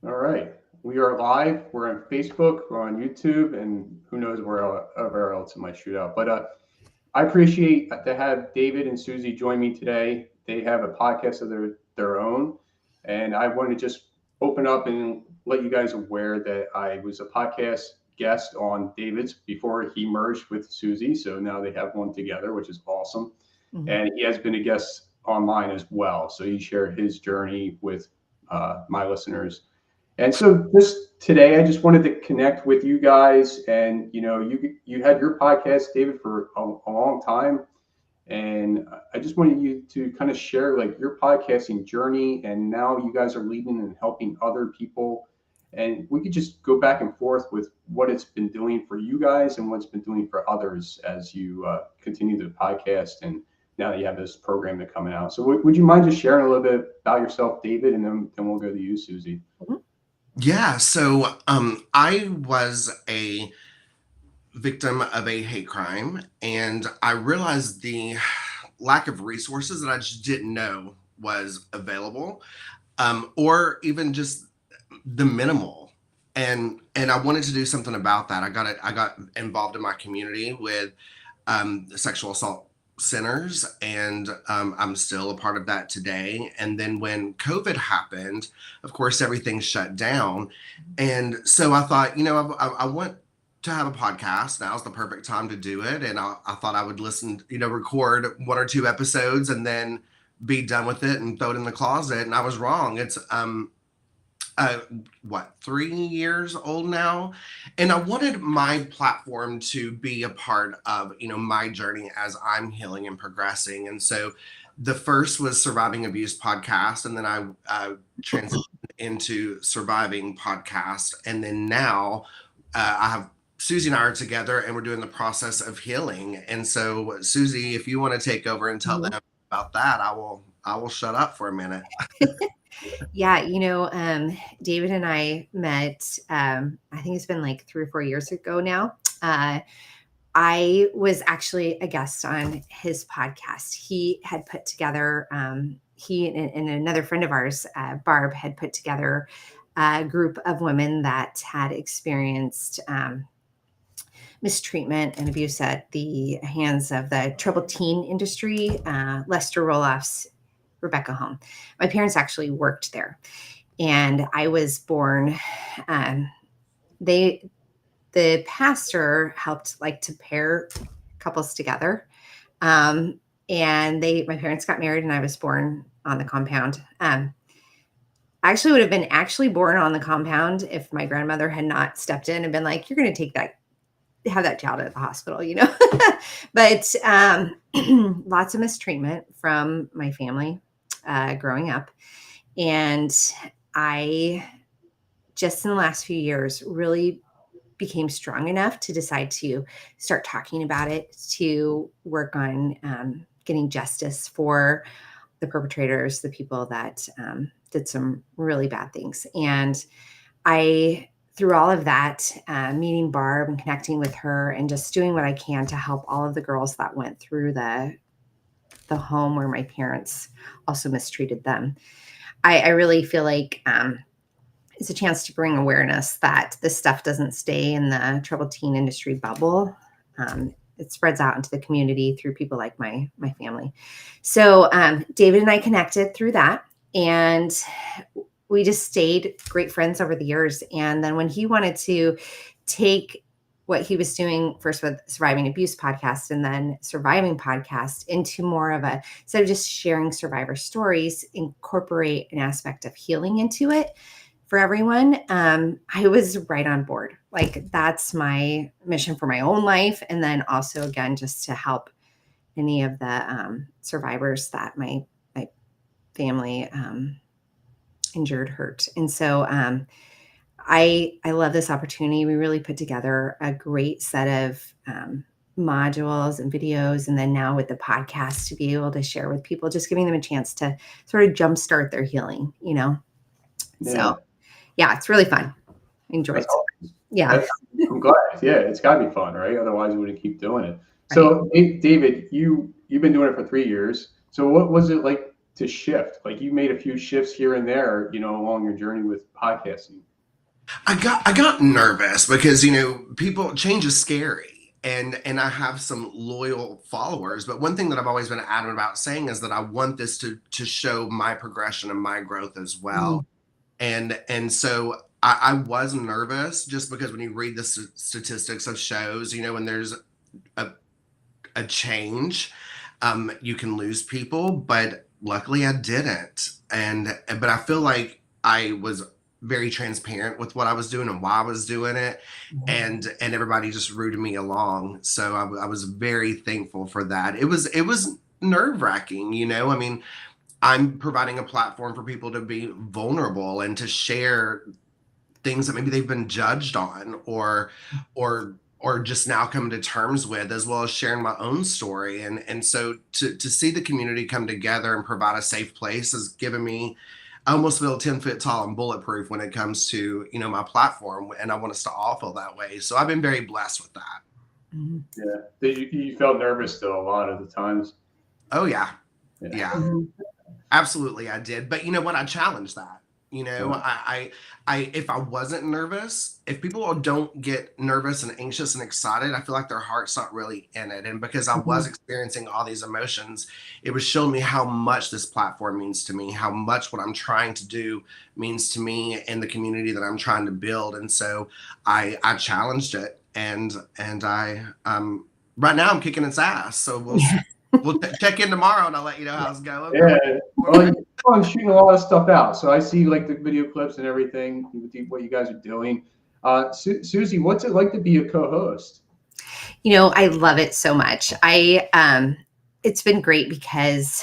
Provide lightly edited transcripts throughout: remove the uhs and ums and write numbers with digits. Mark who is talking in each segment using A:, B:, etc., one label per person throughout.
A: All right. We are live. We're on Facebook, we're on YouTube, and who knows wherever else it might shoot out. But I appreciate to have David and Susie join me today. They have a podcast of their own, and I want to just open up and let you guys aware that I was a podcast guest on David's before he merged with Susie. So now they have one together, which is awesome.
B: Mhm.
A: And he has been a guest online as well. So he shared his journey with my listeners. And so just today, I just wanted to connect with you guys. And you had your podcast, David, for a long time, and I just wanted you to kind of share like your podcasting journey. And now you guys are leading and helping other people. And we could just go back and forth with what it's been doing for you guys and what it's been doing for others as you continue the podcast. And now that you have this program that's coming out. So would you mind just sharing a little bit about yourself, David, and then we'll go to you, Susie.
B: Mhm.
C: Yeah, so I was a victim of a hate crime, and I realized the lack of resources that I just didn't know was available, or even just the minimal. And I wanted to do something about that. I got involved in my community with sexual assault centers, and I'm still a part of that today. And then when COVID happened, of course, everything shut down. And so I thought, I want to have a podcast. Now's the perfect time to do it. And I thought I would listen, record one or two episodes and then be done with it and throw it in the closet. And I was wrong. It's uh, 3 years old now, and I wanted my platform to be a part of my journey as I'm healing and progressing. And so the first was Surviving Abuse podcast, and then I transitioned into Surviving podcast, and then now I have Susie and I are together, and we're doing the process of healing. And so, Susie, if you want to take over and tell
B: Mhm.
C: them about that, I will shut up for a minute.
B: Yeah, David and I met, I think it's been like 3 or 4 years ago now. I was actually a guest on his podcast. He had put together, he and another friend of ours, Barb, had put together a group of women that had experienced mistreatment and abuse at the hands of the troubled teen industry, Lester Roloff's Rebecca home. My parents actually worked there, and I was born. Um, they the pastor helped like to pair couples together, and my parents got married, and I was born on the compound. I actually would have been actually born on the compound if my grandmother had not stepped in and been like, "You're going to have that child at the hospital." But lots of mistreatment from my family growing up. And I just in the last few years really became strong enough to decide to start talking about it, to work on getting justice for the perpetrators, the people that did some really bad things. And through all of that, meeting Barb and connecting with her and just doing what I can to help all of the girls that went through the home where my parents also mistreated them. I really feel like it's a chance to bring awareness that this stuff doesn't stay in the troubled teen industry bubble. It spreads out into the community through people like my family. So David and I connected through that, and we just stayed great friends over the years. And then when he wanted to take what he was doing first with Surviving Abuse podcast and then Surviving podcast into more of instead of just sharing survivor stories, incorporate an aspect of healing into it for everyone, I was right on board. Like, that's my mission for my own life. And then also, again, just to help any of the survivors that my family injured, hurt. And so I love this opportunity. We really put together a great set of modules and videos. And then now with the podcast, to be able to share with people, just giving them a chance to sort of jumpstart their healing.
A: Yeah,
B: So yeah, it's really fun. Enjoy
A: that's
B: it.
A: awesome.
B: Yeah.
A: I'm glad. Yeah, it's got to be fun, right? Otherwise, we wouldn't keep doing it.
B: Right.
A: So, David, you've been doing it for 3 years. So, what was it like to shift? Like you made a few shifts here and there, along your journey with podcasting.
C: I got nervous because people change is scary, and I have some loyal followers. But one thing that I've always been adamant about saying is that I want this to show my progression and my growth as well. And so I was nervous just because when you read the statistics of shows, when there's a change, you can lose people. But luckily, I didn't. But I feel like I was very transparent with what I was doing and why I was doing it, and everybody just rooted me along. So I was very thankful for that. It was nerve-wracking, I mean, I'm providing a platform for people to be vulnerable and to share things that maybe they've been judged on or just now coming to terms with, as well as sharing my own story. And so to see the community come together and provide a safe place has given me, I almost feel 10 foot tall and bulletproof when it comes to, my platform. And I want us to all feel that way. So I've been very blessed with that.
A: Yeah. You felt nervous though a lot of the times.
C: Oh yeah. Yeah. Absolutely, I did. But you know what? I challenged that. I if I wasn't nervous, if people don't get nervous and anxious and excited, I feel like their heart's not really in it. And because I was experiencing all these emotions, it was showing me how much this platform means to me, how much what I'm trying to do means to me and the community that I'm trying to build. And so I challenged it, and I right now I'm kicking its ass. So we'll check in tomorrow and I'll let you know how it's going.
A: Yeah. Well, I'm shooting a lot of stuff out. So I see like the video clips and everything, what you guys are doing. Susie, what's it like to be a co-host?
B: I love it so much. It's been great because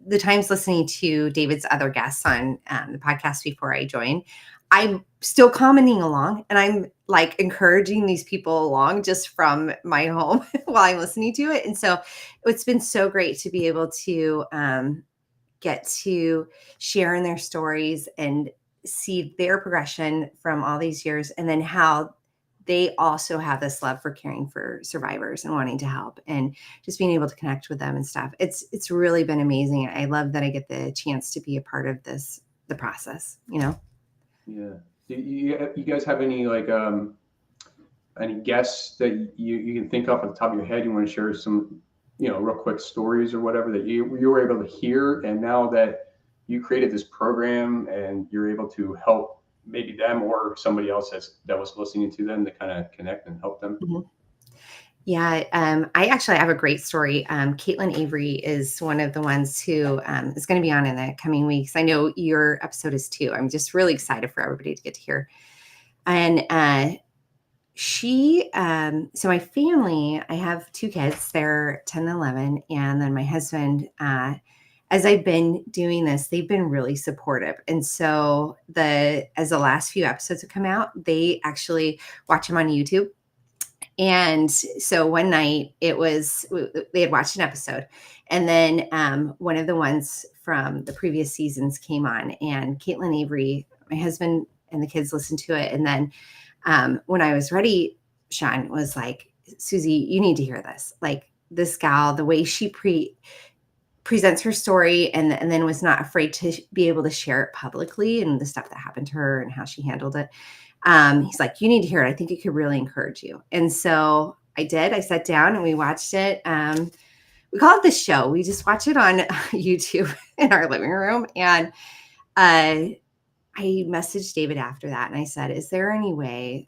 B: the times listening to David's other guests on the podcast before I joined, I'm still commenting along and I'm like encouraging these people along just from my home while I'm listening to it. And so it's been so great to be able to get to share in their stories and see their progression from all these years, and then how they also have this love for caring for survivors and wanting to help and just being able to connect with them and stuff. It's really been amazing. I love that I get the chance to be a part of the process, Yeah.
A: Do you guys have any any guests that you can think of at the top of your head? You want to share some, real quick stories or whatever that you were able to hear, and now that you created this program and you're able to help maybe them or somebody else that was listening to them to kind of connect and help them?
B: Yeah, I actually have a great story. Caitlin Avery is one of the ones who is going to be on in the coming weeks. I know your episode is too. I'm just really excited for everybody to get to hear. And so my family, I have 2 kids, they're 10 and 11. And then my husband, as I've been doing this, they've been really supportive. And so as the last few episodes have come out, they actually watch them on YouTube. And so one night they had watched an episode, and then one of the ones from the previous seasons came on, and Caitlin Avery, my husband and the kids listened to it. And then when I was ready, Sean was like, Susie, you need to hear this. Like this gal, the way she presents her story and then was not afraid to be able to share it publicly and the stuff that happened to her and how she handled it. He's like, you need to hear it. I think it could really encourage you. And so I did. I sat down and we watched it. We call it The Show. We just watch it on YouTube in our living room. And I messaged David after that and I said, is there any way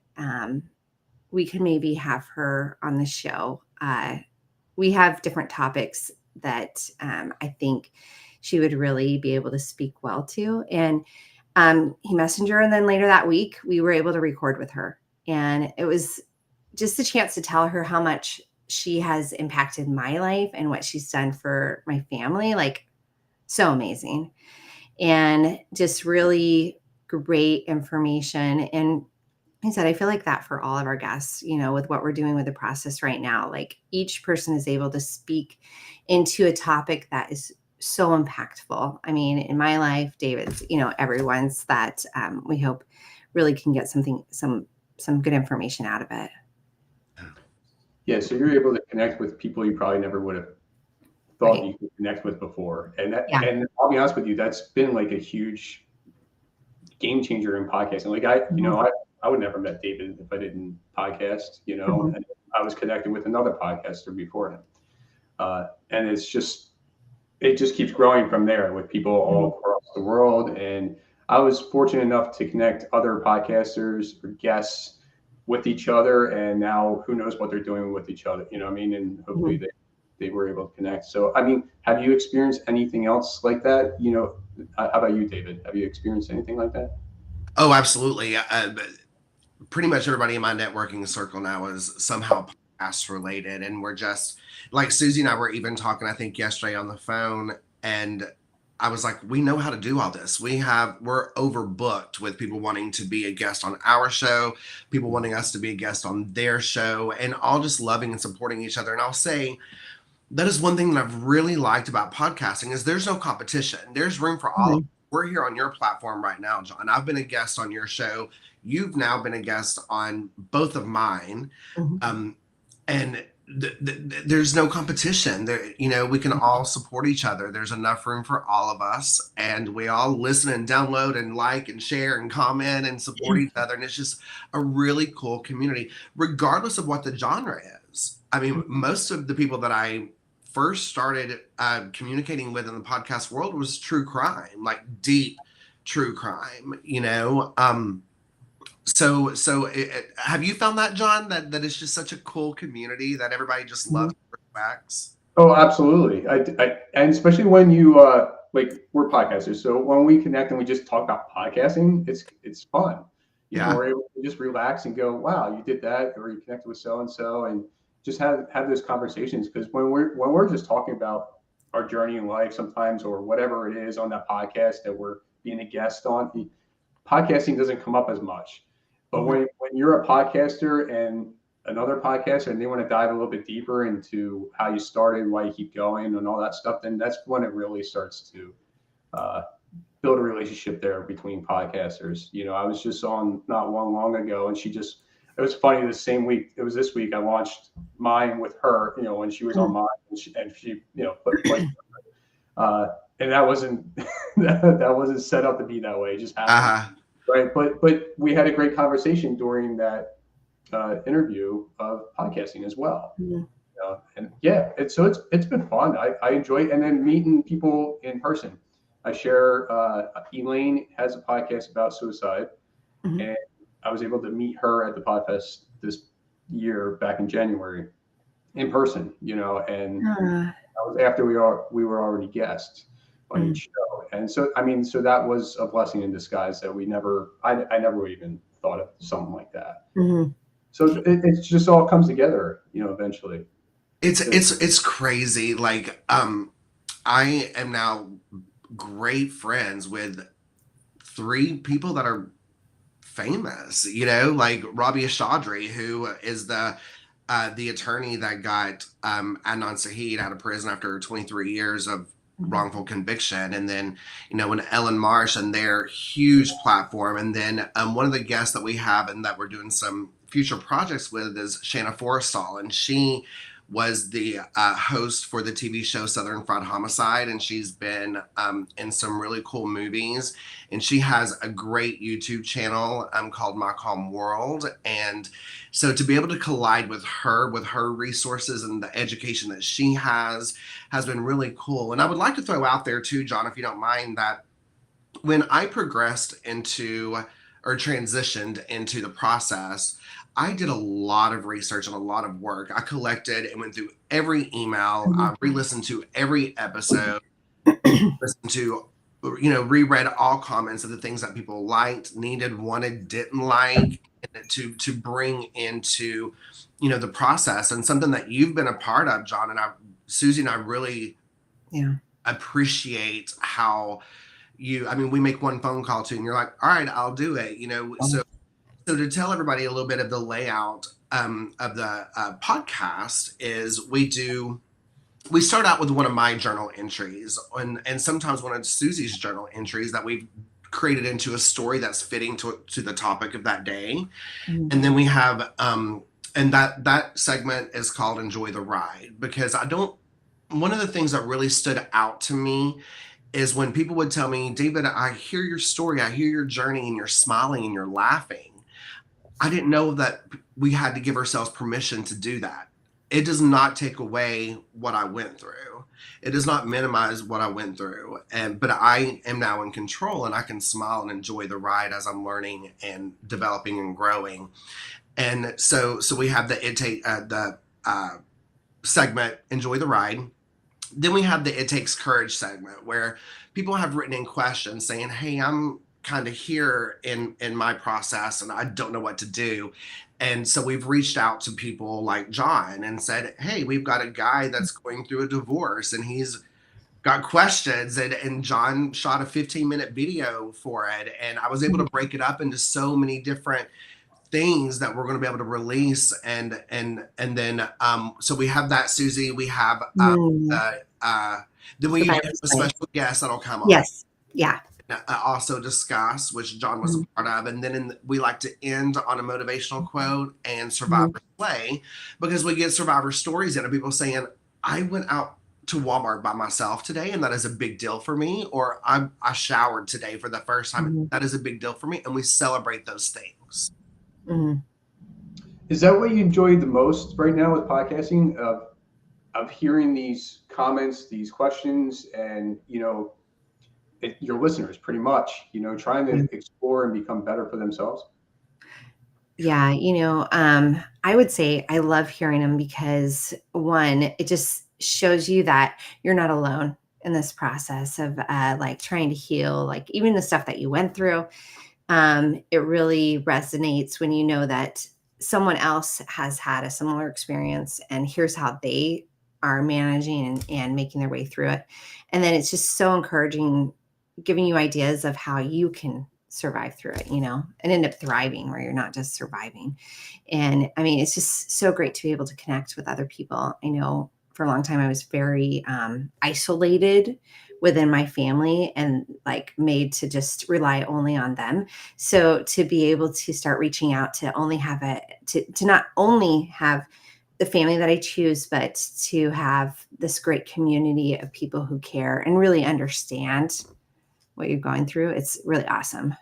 B: we could maybe have her on the show? We have different topics that I think she would really be able to speak well to. And he messaged her, and then later that week we were able to record with her, and it was just a chance to tell her how much she has impacted my life and what she's done for my family. Like so amazing, and just really great information. And I said, I feel like that for all of our guests, with what we're doing with the process right now, like each person is able to speak into a topic that is so impactful. I mean, in my life, David's, everyone's, that we hope really can get some good information out of it.
A: Yeah. So you're able to connect with people you probably never would have thought
B: Right.
A: you could connect with before. And
B: Yeah.
A: and I'll be honest with you, that's been like a huge game changer in podcasting. Like I would never met David if I didn't podcast,
B: Mhm.
A: and I was connected with another podcaster before him. And it just keeps growing from there with people
B: Mhm.
A: all across the world. And I was fortunate enough to connect other podcasters or guests with each other. And now who knows what they're doing with each other, you know what I mean? And hopefully
B: Mhm.
A: they were able to connect. So, I mean, have you experienced anything else like that? How about you, David? Have you experienced anything like that?
C: Oh, absolutely. Pretty much everybody in my networking circle now is somehow podcast related, and we're just like Susie and I were even talking, I think yesterday on the phone, and I was like, we know how to do all this. We're overbooked with people wanting to be a guest on our show, people wanting us to be a guest on their show, and all just loving and supporting each other. And I'll say that is one thing that I've really liked about podcasting is there's no competition. There's room for all of us.
B: Mhm.
C: We're here on your platform right now, John. I've been a guest on your show. You've now been a guest on both of mine.
B: Mhm.
C: And there's no competition there. We can all support each other. There's enough room for all of us, and we all listen and download and like and share and comment and support each other. And it's just a really cool community, regardless of what the genre is. I mean, most of the people that I first started communicating with in the podcast world was true crime, like deep true crime. Have you found that, John, that it's just such a cool community that everybody just loves
B: Mhm.
C: and respects?
A: Oh, absolutely. And especially when like we're podcasters, so when we connect and we just talk about podcasting, it's fun.
C: Yeah.
A: We're able to just relax and go, wow, you did that, or you connected with so and so, and just have those conversations. Because when we're just talking about our journey in life, sometimes or whatever it is on that podcast that we're being a guest on, podcasting doesn't come up as much. But
B: Mhm.
A: when you're a podcaster and another podcaster and they want to dive a little bit deeper into how you started, why you keep going, and all that stuff, then that's when it really starts to uh, build a relationship there between podcasters. I was just on not long ago, and it was funny. The same week, it was this week, I launched mine with her. When she was on
B: Mhm.
A: mine, and she put like, uh, and that wasn't that wasn't set up to be that way. It just happened,
C: Uh-huh.
A: right? But we had a great conversation during that interview of podcasting as well.
B: Mhm.
A: And yeah, it's been fun. I enjoy it. And then meeting people in person. I share. Elaine has a podcast about suicide,
B: Mhm.
A: and I was able to meet her at the Podfest this year back in January in person. And
B: Uh,
A: that was after we were already guests on
B: mm.
A: each show. And so I mean, so that was a blessing in disguise that I never even thought of something like that.
B: Mhm.
A: So it just all comes together, eventually.
C: It's
A: Good.
C: it's it's crazy. Like, I am now great friends with three people that are famous, like Robbie Ashadri, who is the attorney that got Adnan Saheed out of prison after 23 years of
B: Mhm.
C: wrongful conviction. And then, when Ellen Marsh and their huge platform. And then one of the guests that we have and that we're doing some future projects with is Shanna Forrestal. And she was the host for the TV show Southern Fried Homicide. And she's been in some really cool movies. And she has a great YouTube channel called My Calm World. And so to be able to collide with her resources and the education that she has been really cool. And I would like to throw out there too, John, if you don't mind, that when I progressed into or transitioned into the process, I did a lot of research and a lot of work. I collected and went through every email. I
B: Mhm.
C: re-listened to every episode, listened to, reread all comments of the things that people liked, needed, wanted, didn't like, and to bring into, the process. And something that you've been a part of, John, and Susie and I really
B: Yeah.
C: appreciate how I mean, we make one phone call to you and you're like, all right, I'll do it. So to tell everybody a little bit of the layout of the podcast is we start out with one of my journal entries and sometimes one of Susie's journal entries that we've created into a story that's fitting to the topic of that day.
B: Mhm.
C: And then we have and that segment is called Enjoy the Ride, because one of the things that really stood out to me is when people would tell me, David, I hear your story, I hear your journey, and you're smiling and you're laughing. I didn't know that we had to give ourselves permission to do that. It does not take away what I went through. It does not minimize what I went through. But I am now in control, and I can smile and enjoy the ride as I'm learning and developing and growing. And so we have the segment, enjoy the ride. Then we have the It Takes Courage segment, where people have written in questions saying, hey, I'm kind of here in my process and I don't know what to do. And so we've reached out to people like John and said, hey, we've got a guy that's going through a divorce and he's got questions, and John shot a 15-minute video for it, and I was able to break it up into so many different things that we're going to be able to release. And then so we have that, Susie. We have then we usually have a special guest that'll come on.
B: Yes. Yeah.
C: Also discuss, which John was a part of. And then we like to end on a motivational quote and survivor play, because we get survivor stories in of people saying, I went out to Walmart by myself today, and that is a big deal for me. Or I showered today for the first time. That is a big deal for me. And we celebrate those things.
A: Is that what you enjoy the most right now with podcasting, of hearing these comments, these questions, and, your listeners pretty much, trying to explore and become better for themselves?
B: Yeah. I would say I love hearing them because, one, it just shows you that you're not alone in this process of like trying to heal, like even the stuff that you went through. It really resonates when you know that someone else has had a similar experience and here's how they are managing and making their way through it. And then it's just so encouraging, giving you ideas of how you can survive through it, and end up thriving where you're not just surviving. And I mean, it's just so great to be able to connect with other people. I know for a long time I was very isolated within my family and like made to just rely only on them. So to be able to start reaching out to only have to not only have the family that I choose, but to have this great community of people who care and really understand what you're going through. It's really awesome.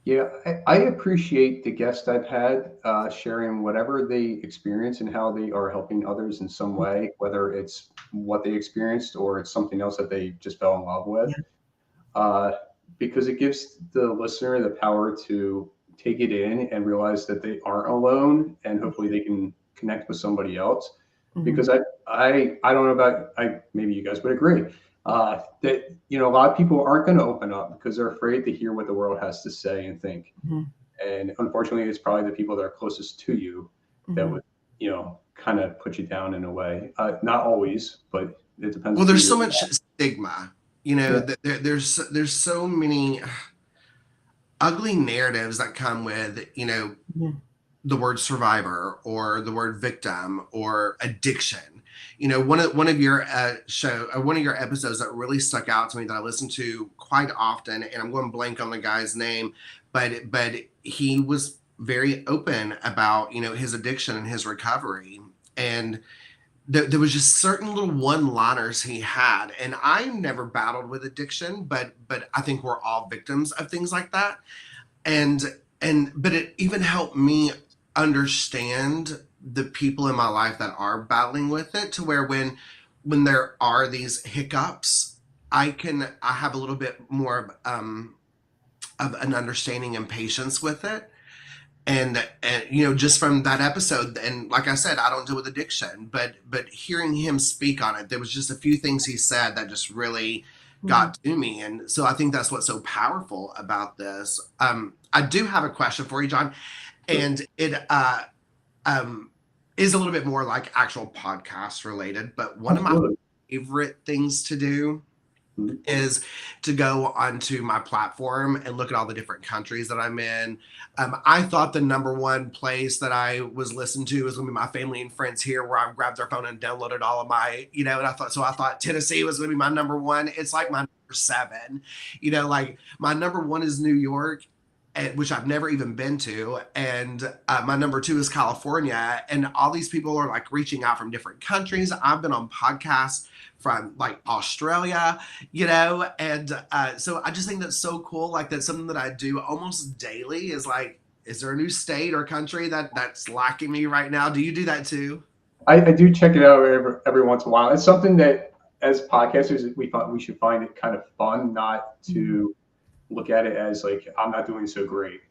A: Yeah, I appreciate the guests I've had sharing whatever they experience and how they are helping others in some way, whether it's what they experienced or it's something else that they just fell in love with. Because it gives the listener the power to take it in and realize that they aren't alone, and hopefully they can connect with somebody else. Because I don't know about, maybe you guys would agree. That a lot of people aren't going to open up because they're afraid to hear what the world has to say and think. And unfortunately, it's probably the people that are closest to you that would kind of put you down in a way. Not always, but it depends.
C: Well, there's so much stigma, there's so many ugly narratives that come with the word survivor or the word victim or addiction. One of your one of your episodes that really stuck out to me that I listen to quite often, and I'm going blank on the guy's name, but he was very open about his addiction and his recovery, and there was just certain little one-liners he had. And I never battled with addiction, but I think we're all victims of things like that, but it even helped me understand the people in my life that are battling with it, to where when there are these hiccups, I have a little bit more of an understanding and patience with it. And just from that episode, and like I said, I don't deal with addiction, but hearing him speak on it, there was just a few things he said that just really got to me. And so I think that's what's so powerful about this. I do have a question for you, John, and it is a little bit more like actual podcast related, but one of my favorite things to do is to go onto my platform and look at all the different countries that I'm in. I thought the number one place that I was listening to was going to be my family and friends here, where I grabbed their phone and downloaded all of my, and I thought Tennessee was going to be my number one. It's like my number 7, like my number 1 is New York. which I've never even been to. And my number 2 is California. And all these people are like reaching out from different countries. I've been on podcasts from like Australia, and so I just think that's so cool. Like that's something that I do almost daily is like, is there a new state or country that's lacking me right now? Do you do that too?
A: I do check it out every once in a while. It's something that as podcasters, we should find it kind of fun, not to look at it as like, I'm not doing so great,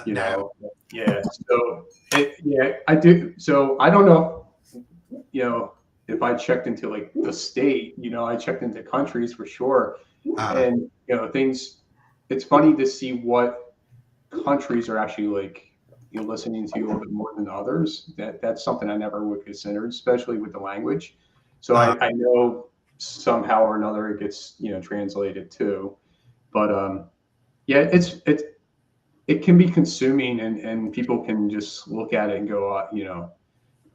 C: No.
A: Yeah. So I do. So I don't know, if I checked into like the state, I checked into countries for sure. And, things, it's funny to see what countries are actually like, listening to you a little bit more than others. That's something I never would consider, especially with the language. So I know somehow or another it gets, translated too. But yeah, it can be consuming, and people can just look at it and go,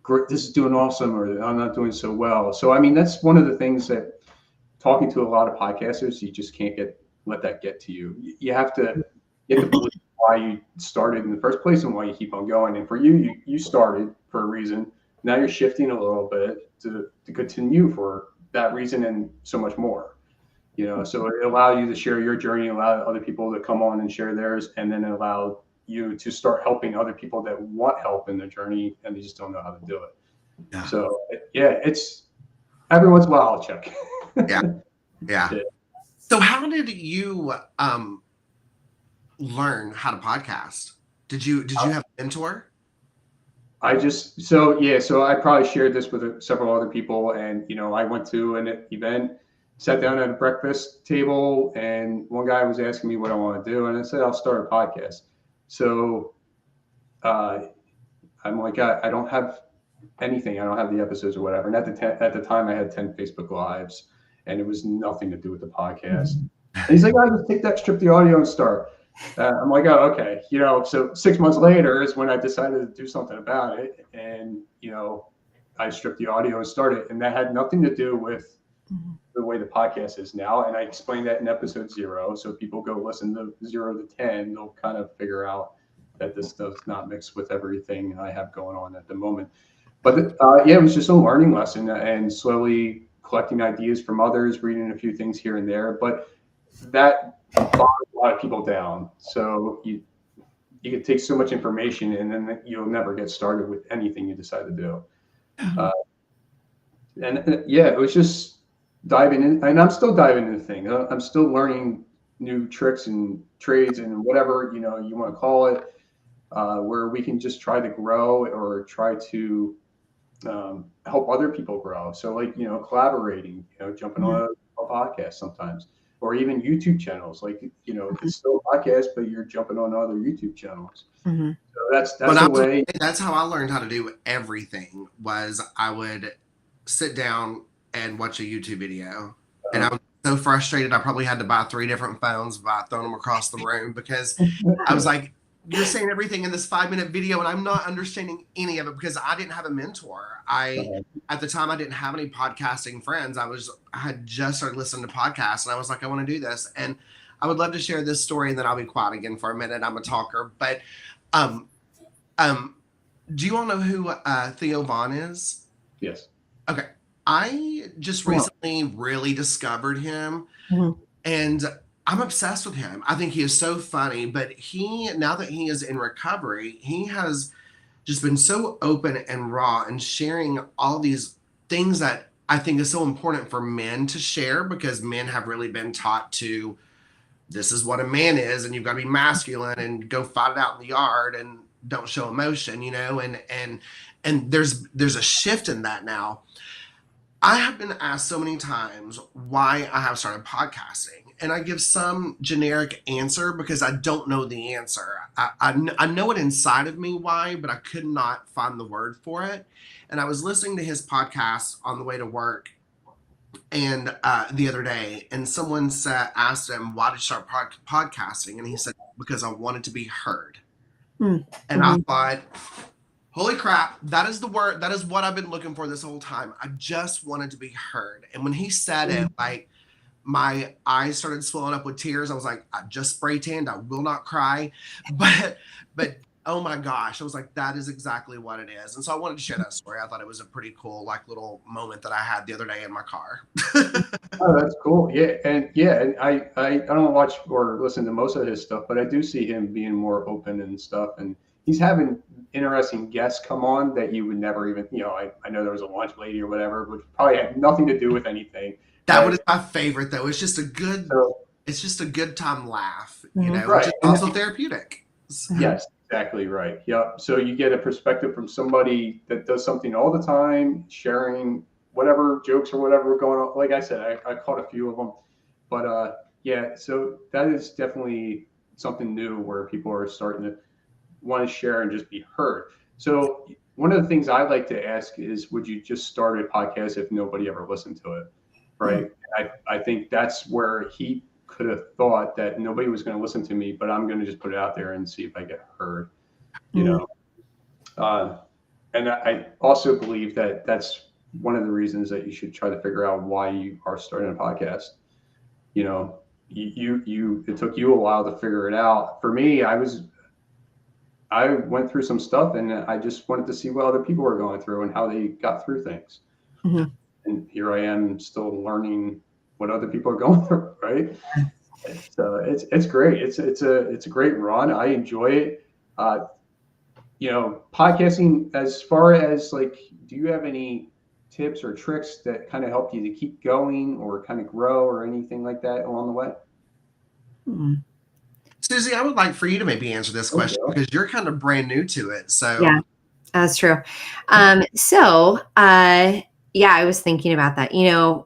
A: great, this is doing awesome, or I'm not doing so well. So I mean, that's one of the things that talking to a lot of podcasters, you just can't let that get to you. You have to believe why you started in the first place and why you keep on going. And for you started for a reason. Now you're shifting a little bit to continue for that reason and so much more. So it allowed you to share your journey, allow other people to come on and share theirs, and then it allowed you to start helping other people that want help in their journey and they just don't know how to do it. Yeah. So it's every once in a while I'll check.
C: Yeah. So how did you learn how to podcast? Did you have a mentor?
A: So I probably shared this with several other people, and I went to an event, sat down at a breakfast table, and one guy was asking me what I want to do, and I said I'll start a podcast. So I'm like, I don't have anything. I don't have the episodes or whatever. And at the time, I had 10 Facebook Lives, and it was nothing to do with the podcast. And he's like, just take that, strip the audio, and start. I'm like, oh, okay. So 6 months later is when I decided to do something about it. And, I stripped the audio and started. And that had nothing to do with the way the podcast is now. And I explained that in episode 0. So people go listen to 0 to 10, they'll kind of figure out that this does not mix with everything I have going on at the moment. But it was just a learning lesson, and slowly collecting ideas from others, reading a few things here and there. But that bogs a lot of people down. So you can take so much information, and then you'll never get started with anything you decide to do. It was just diving in, and I'm still diving into things. I'm still learning new tricks and trades and whatever you want to call it, where we can just try to grow or try to help other people grow. So like collaborating, jumping on a podcast sometimes, or even YouTube channels. Like it's still a podcast, but you're jumping on other YouTube channels. So that's the way.
C: That's how I learned how to do everything. Was I would sit down and watch a YouTube video, and I was so frustrated. I probably had to buy 3 different phones by throwing them across the room, because I was like, you're saying everything in this 5-minute video, and I'm not understanding any of it, because I didn't have a mentor. At the time, I didn't have any podcasting friends. I had just started listening to podcasts, and I was like, I want to do this. And I would love to share this story, and then I'll be quiet again for a minute. I'm a talker. But do you all know who Theo Vaughn is?
A: Yes.
C: Okay. I just recently really discovered him, and I'm obsessed with him. I think he is so funny, but now that he is in recovery, he has just been so open and raw and sharing all these things that I think is so important for men to share, because men have really been taught to, this is what a man is, and you've got to be masculine and go fight it out in the yard and don't show emotion, and there's a shift in that now. I have been asked so many times why I have started podcasting, and I give some generic answer because I don't know the answer. I know it inside of me why, but I could not find the word for it. And I was listening to his podcast on the way to work, and the other day, and someone asked him, why did you start podcasting? And he said, because I wanted to be heard. And I thought, holy crap, that is the word. That is what I've been looking for this whole time. I just wanted to be heard. And when he said it, like, my eyes started swelling up with tears. I was like, I just spray tanned. I will not cry. But oh my gosh, I was like, that is exactly what it is. And so I wanted to share that story. I thought it was a pretty cool, like, little moment that I had the other day in my car.
A: Oh, that's cool. And I don't watch or listen to most of his stuff, but I do see him being more open and stuff. And he's having interesting guests come on that you would never even, I know there was a lunch lady or whatever, which probably had nothing to do with anything.
C: That one is my favorite, though.
A: So,
C: It's just a good time laugh, which
A: right.
C: is also therapeutic.
A: Yes, exactly right. Yep. So you get a perspective from somebody that does something all the time, sharing whatever jokes or whatever going on. Like I said, I caught a few of them, but yeah. So that is definitely something new where people are starting to want to share and just be heard. So one of the things I like to ask is, would you just start a podcast if nobody ever listened to it? Right. I think that's where he could have thought that nobody was going to listen to me, but I'm going to just put it out there and see if I get heard, you know. And I also believe that that's one of the reasons that you should try to figure out why you are starting a podcast. You know, it took you a while to figure it out. For me, I went through some stuff and I just wanted to see what other people were going through and how they got through things.
B: Mm-hmm.
A: And here I am still learning what other people are going through, right? So it's great. It's a great run. I enjoy it. Podcasting, as far as like, do you have any tips or tricks that kind of helped you to keep going or kind of grow or anything like that along the way?
B: Mm-hmm.
C: Susie, I would like for you to maybe answer this question because you're kind of brand new to it. So
B: yeah, that's true. Yeah, I was thinking about that.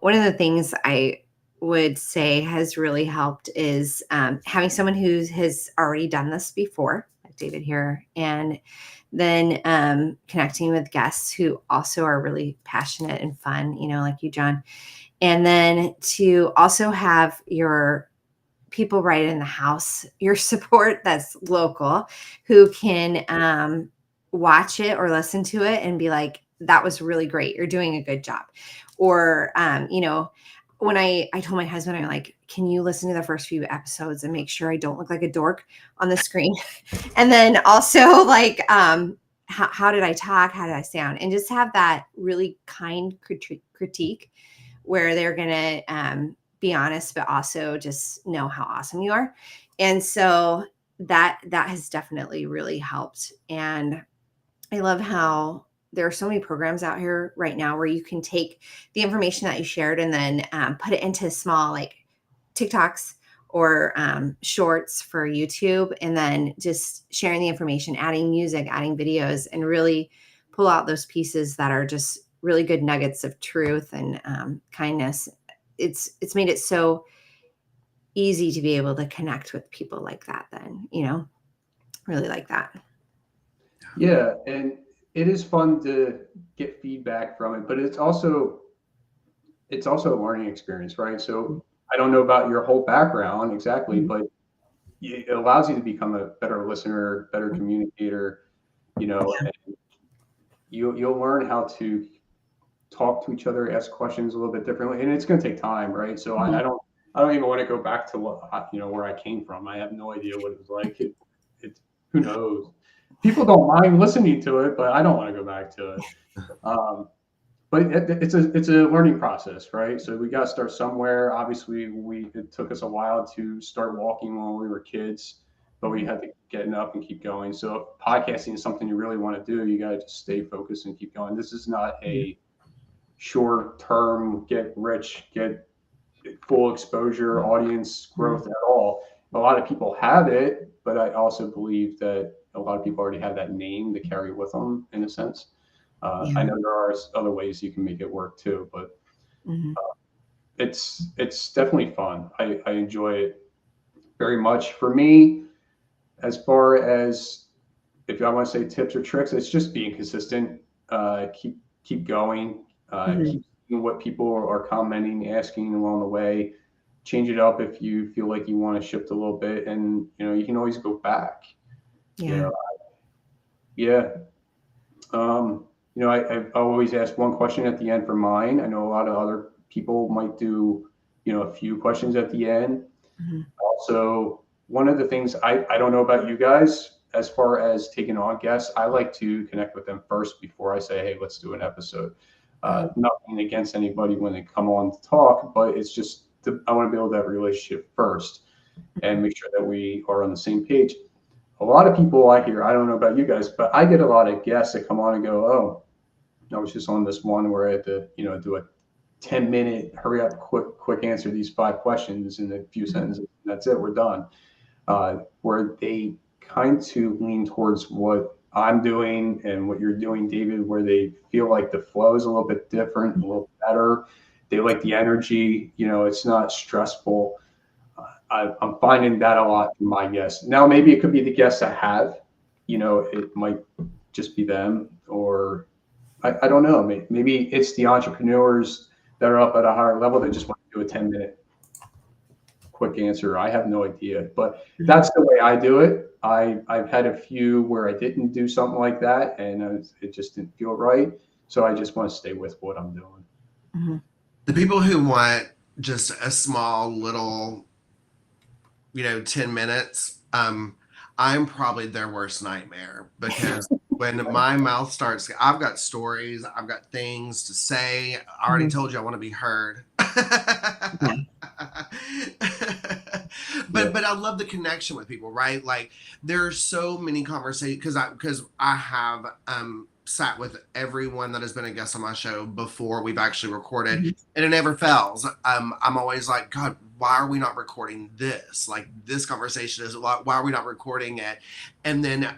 B: One of the things I would say has really helped is having someone who has already done this before, like David here, and then connecting with guests who also are really passionate and fun, like you, John. And then to also have your people right in the house, your support that's local, who can watch it or listen to it and be like, that was really great. You're doing a good job. Or, when I told my husband, I'm like, can you listen to the first few episodes and make sure I don't look like a dork on the screen? And then also like, how did I talk? How did I sound? And just have that really kind critique where they're going to be honest, but also just know how awesome you are. And so that has definitely really helped. And I love how there are so many programs out here right now where you can take the information that you shared and then put it into small like TikToks or shorts for YouTube, and then just sharing the information, adding music, adding videos, and really pull out those pieces that are just really good nuggets of truth and kindness. It's made it so easy to be able to connect with people like that then, really like that.
A: Yeah, and it is fun to get feedback from it, but it's also a learning experience, right? So I don't know about your whole background exactly, but it allows you to become a better listener, better communicator, and you'll learn how to talk to each other, ask questions a little bit differently, and it's going to take time, right? So I don't even want to go back to where I came from. I have no idea what it was like. Who knows? People don't mind listening to it, but I don't want to go back to it. But it's a learning process, right? So we got to start somewhere. Obviously, it took us a while to start walking when we were kids, but we had to get up and keep going. So if podcasting is something you really want to do, you got to just stay focused and keep going. This is not a short term, get rich, get full exposure, audience growth at all. A lot of people have it, but I also believe that a lot of people already have that name to carry with them in a sense. I know there are other ways you can make it work too, but it's definitely fun. I enjoy it very much. For me, as far as if I want to say tips or tricks, it's just being consistent. Keep going. Keep seeing what people are commenting, asking along the way. Change it up if you feel like you want to shift a little bit, and you can always go back.
B: Yeah.
A: Yeah. I always ask one question at the end for mine. I know a lot of other people might do a few questions at the end.
B: Mm-hmm.
A: Also, one of the things I don't know about you guys as far as taking on guests, I like to connect with them first before I say, hey, let's do an episode. Nothing against anybody when they come on to talk, but it's just I want to build that relationship first and make sure that we are on the same page. A lot of people I hear, I don't know about you guys, but I get a lot of guests that come on and go, oh, I was just on this one where I had to, do a 10-minute hurry up, quick answer these 5 questions in a few sentences. That's it. We're done. Where they kind of lean towards what I'm doing and what you're doing, David, where they feel like the flow is a little bit different, a little better. They like the energy, it's not stressful. I'm finding that a lot from my guests. Now, maybe it could be the guests I have, it might just be them, or I don't know. Maybe it's the entrepreneurs that are up at a higher level that just want to do a 10-minute quick answer. I have no idea, but that's the way I do it. I've had a few where I didn't do something like that, and it just didn't feel right. So I just want to stay with what I'm doing.
B: Mm-hmm.
C: The people who want just a small little, 10 minutes, I'm probably their worst nightmare, because when my mouth starts, I've got stories, I've got things to say. I already told you I want to be heard. But I love the connection with people, right? Like, there are so many conversations, because I have sat with everyone that has been a guest on my show before we've actually recorded, and it never fails. I'm always like, God, why are we not recording this? Like, this conversation is a lot. Why are we not recording it? And then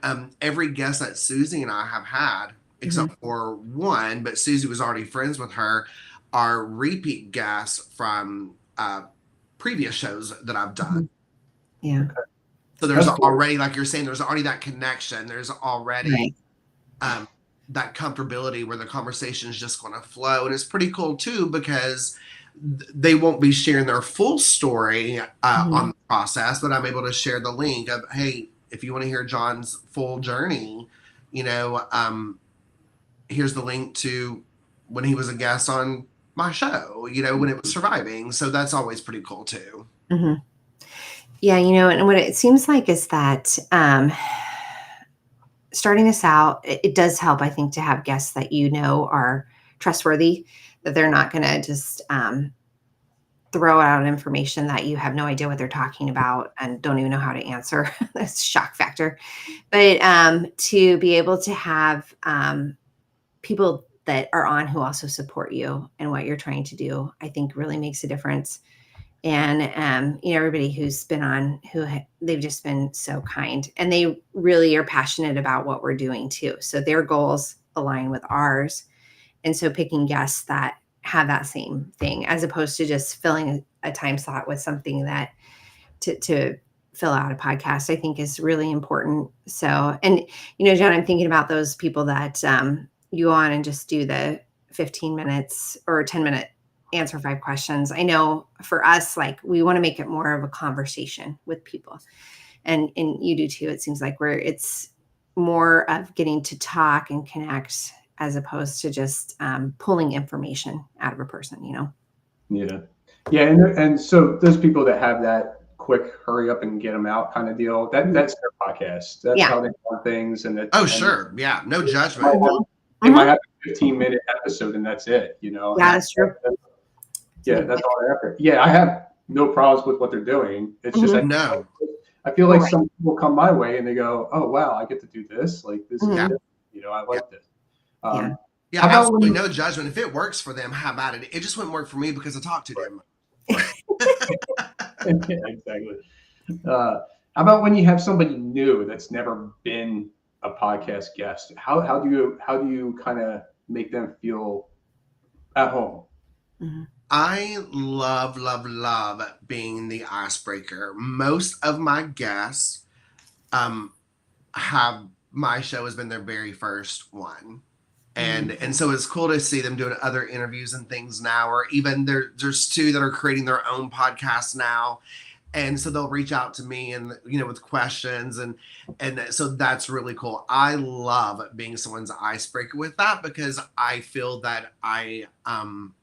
C: every guest that Susie and I have had, except for one, but Susie was already friends with her, are repeat guests from previous shows that I've done.
B: Yeah.
C: So there's already, like you're saying, there's already that connection. There's already that comfortability where the conversation is just going to flow. And it's pretty cool too, because they won't be sharing their full story on the process, but I'm able to share the link of, hey, if you want to hear John's full journey, here's the link to when he was a guest on my show, when it was surviving. So that's always pretty cool too.
B: Mm-hmm. Yeah. And what it seems like is that starting this out, it does help, I think, to have guests that are trustworthy, that they're not going to just throw out information that you have no idea what they're talking about and don't even know how to answer. That's shock factor. But to be able to have people that are on who also support you and what you're trying to do, I think really makes a difference. And, everybody who's been on, they've just been so kind, and they really are passionate about what we're doing too. So their goals align with ours. And so picking guests that have that same thing, as opposed to just filling a time slot with something that to fill out a podcast, I think is really important. So, and, John, I'm thinking about those people that you go on and just do the 15 minutes or 10-minute answer 5 questions. I know for us, like, we want to make it more of a conversation with people, and you do too. It seems like it's more of getting to talk and connect, as opposed to just pulling information out of a person,
A: Yeah. And so those people that have that quick hurry up and get them out kind of deal, that's their podcast. That's how they do things. And
C: sure. Yeah. No judgment.
A: They might have a 15-minute episode and that's it,
B: Yeah, that's true.
A: That's all they're after. Yeah, I have no problems with what they're doing. It's just I feel like some people come my way and they go, "Oh wow, I get to do this. Like, this is different. I like this."
C: Yeah, absolutely no judgment. If it works for them, how about it? It just wouldn't work for me because I talked to them.
A: Yeah, exactly. How about when you have somebody new that's never been a podcast guest? How do you kind of make them feel at home?
C: I love being the icebreaker. Most of my guests have my show has been their very first one. And so it's cool to see them doing other interviews and things now, or even there's 2 that are creating their own podcasts now. And so they'll reach out to me and, with questions. And so that's really cool. I love being someone's icebreaker with that, because I feel that I'm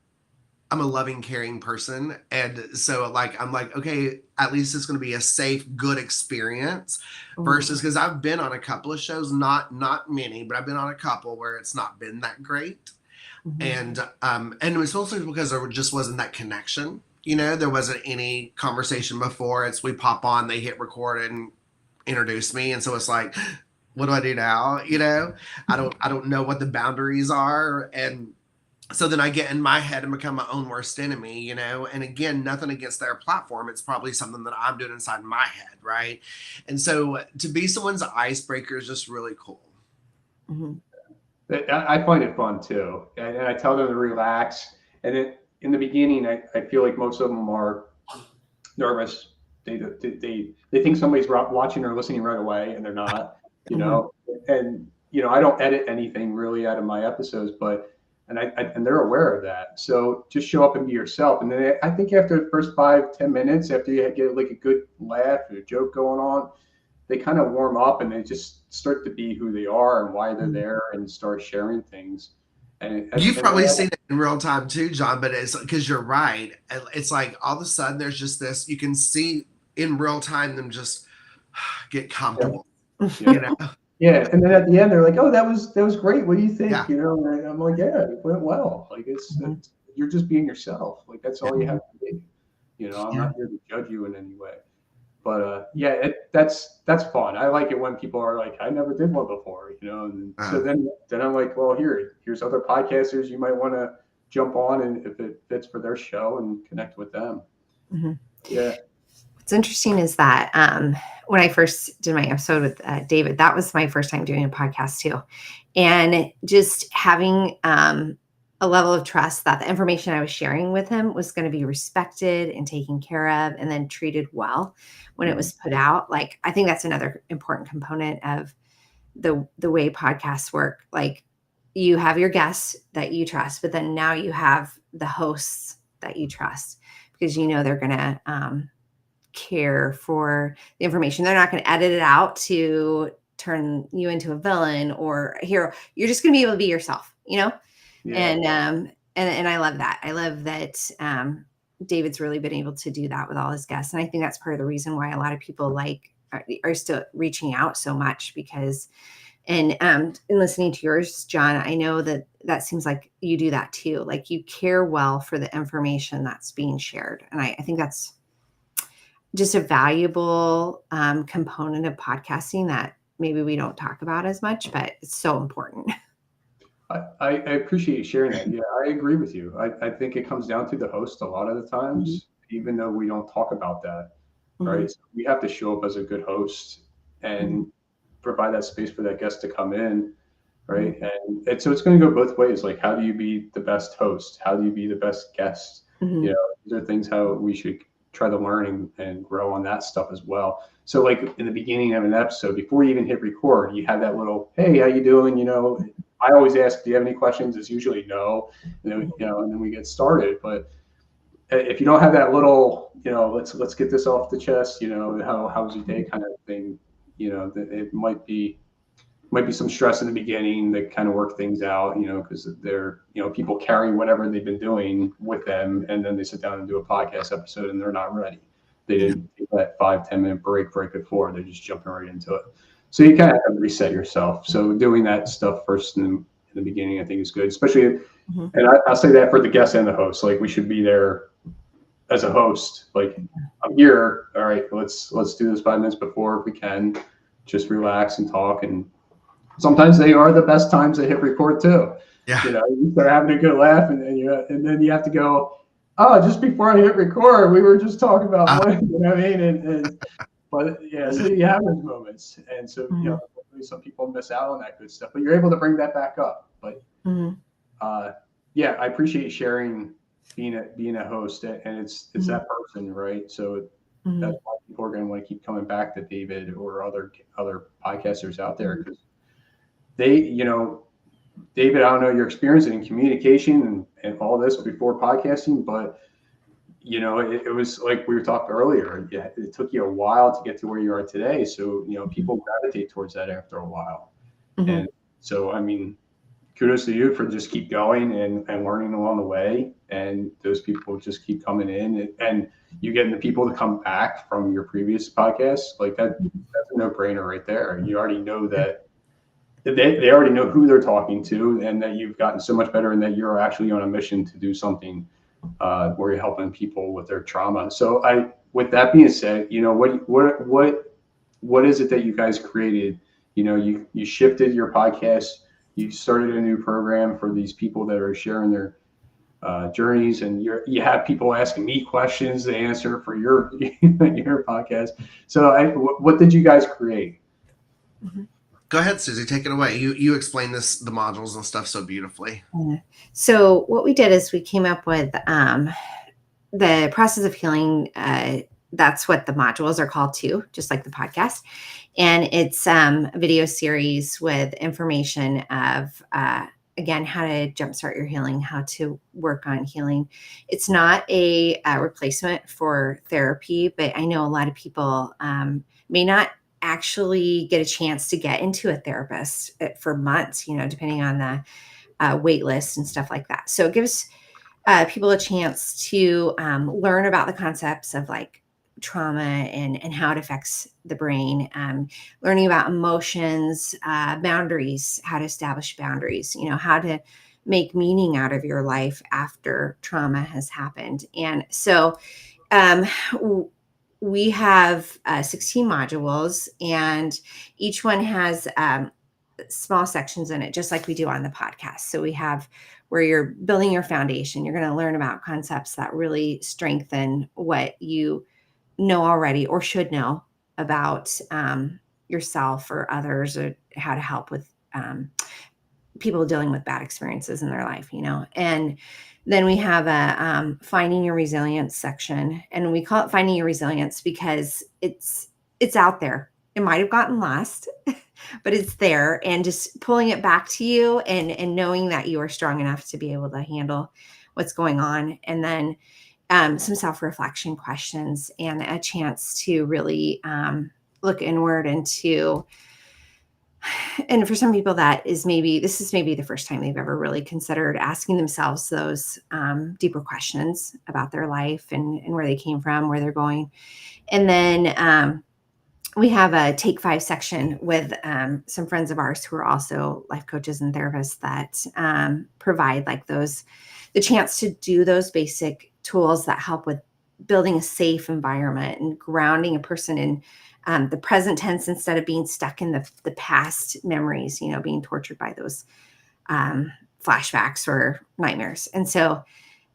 C: I'm a loving, caring person. And so like, I'm like, okay, at least it's going to be a safe, good experience versus because I've been on a couple of shows, not many, but I've been on a couple where it's not been that great. And it was mostly because there just wasn't that connection. You know, there wasn't any conversation before. It's we pop on, they hit record and introduce me. And so it's like, what do I do now? You know, I don't know what the boundaries are. And so then I get in my head and become my own worst enemy, you know, and again, nothing against their platform. It's probably something that I'm doing inside my head. Right. And so to be someone's icebreaker is just really cool.
A: I find it fun too. And I tell them to relax. And then in the beginning, I feel like most of them are nervous. They think somebody's watching or listening right away, and they're not, you know, and, you know, I don't edit anything really out of my episodes, but and they're aware of that. So just show up and be yourself. And then I think after the first 5-10 minutes, after you get like a good laugh or a joke going on, they kind of warm up and they just start to be who they are and why they're there and start sharing things. And
C: you've probably seen it in real time too, John, but it's because you're right. It's like all of a sudden there's just this, you can see in real time them just get comfortable.
A: Yeah.
C: You know?
A: Yeah, and then at the end they're like, "Oh, that was great. What do you think?" Yeah. You know, and I'm like, "Yeah, it went well. Like it's you're just being yourself. Like that's all you have to be. You know, I'm not here to judge you in any way." But that's fun. I like it when people are like, "I never did one before," you know. And so then I'm like, "Well, here's other podcasters you might want to jump on, and if it fits for their show, and connect with them." Yeah.
B: What's interesting is that when I first did my episode with David, that was my first time doing a podcast too. And just having a level of trust that the information I was sharing with him was going to be respected and taken care of and then treated well when it was put out. Like, I think that's another important component of the way podcasts work. Like, you have your guests that you trust, but then now you have the hosts that you trust because you know they're going to care for the information. They're not going to edit it out to turn you into a villain or a hero. You're just going to be able to be yourself, you know? Yeah. And I love that. I love that David's really been able to do that with all his guests. And I think that's part of the reason why a lot of people are still reaching out so much because, and in listening to yours, John, I know that seems like you do that too. Like you care well for the information that's being shared. And I think that's just a valuable component of podcasting that maybe we don't talk about as much, but it's so important.
A: I appreciate you sharing that. Yeah, I agree with you. I think it comes down to the host a lot of the times, even though we don't talk about that, right? So we have to show up as a good host and provide that space for that guest to come in, right? And so it's going to go both ways. Like, how do you be the best host? How do you be the best guest? You know, these are things how we should try to learn and grow on that stuff as well. So like in the beginning of an episode, before you even hit record, you have that little, "Hey, how you doing?" You know, I always ask, "Do you have any questions?" It's usually no, and then, you know, and then we get started. But if you don't have that little, you know, let's get this off the chest, you know, how's your day kind of thing, you know, it might be some stress in the beginning to kind of work things out, you know, because they're, you know, people carry whatever they've been doing with them, and then they sit down and do a podcast episode and they're not ready. They didn't take that 5-10 minute break before. They're just jumping right into it. So you kind of have to reset yourself. So doing that stuff first in the beginning, I think is good, especially, and I'll say that for the guest and the host. Like, we should be there as a host. Like, I'm here. All right, let's do this 5 minutes before if we can. Just relax and talk. And sometimes they are the best times to hit record too. Yeah. You know, you start having a good laugh, and then you have to go, "Oh, just before I hit record, we were just talking about what," you know what I mean? But yeah, so you have those moments, and so you know, some people miss out on that good stuff, but you're able to bring that back up. But yeah, I appreciate sharing being a host, and it's that person, right? So that's why people are going to want to keep coming back to David or other podcasters out there, because they, you know, David, I don't know your experience in communication and all this before podcasting, but you know, it was like we were talking earlier. Yeah, it took you a while to get to where you are today. So, you know, people gravitate towards that after a while. And so, I mean, kudos to you for just keep going and learning along the way. And those people just keep coming in, and you getting the people to come back from your previous podcast, like that's a no-brainer right there. You already know that they already know who they're talking to, and that you've gotten so much better, and that you're actually on a mission to do something where you're helping people with their trauma. So with that being said, what is it that you guys created? You shifted your podcast, you started a new program for these people that are sharing their journeys, and you have people asking me questions to answer for your your podcast. So what did you guys create?
B: Mm-hmm.
C: Go ahead, Susie, take it away. You explain the modules and stuff so beautifully.
B: So what we did is we came up with the process of healing. That's what the modules are called too, just like the podcast. And it's a video series with information of, again, how to jumpstart your healing, how to work on healing. It's not a replacement for therapy, but I know a lot of people may not actually get a chance to get into a therapist for months, depending on the wait list and stuff like that. So it gives people a chance to learn about the concepts of like trauma and how it affects the brain, learning about emotions, boundaries, how to establish boundaries, how to make meaning out of your life after trauma has happened. And so we have 16 modules, and each one has small sections in it, just like we do on the podcast. So we have where you're building your foundation. You're going to learn about concepts that really strengthen what you know already or should know about yourself or others, or how to help with people dealing with bad experiences in their life, And then we have a finding your resilience section, and we call it finding your resilience because it's out there. It might have gotten lost, but it's there, and just pulling it back to you and knowing that you are strong enough to be able to handle what's going on. And then some self-reflection questions and a chance to really look inward into, and for some people this is maybe the first time they've ever really considered asking themselves those deeper questions about their life and where they came from, where they're going. And then we have a Take 5 section with some friends of ours who are also life coaches and therapists that provide like the chance to do those basic tools that help with building a safe environment and grounding a person in the present tense instead of being stuck in the past memories, being tortured by those flashbacks or nightmares. And so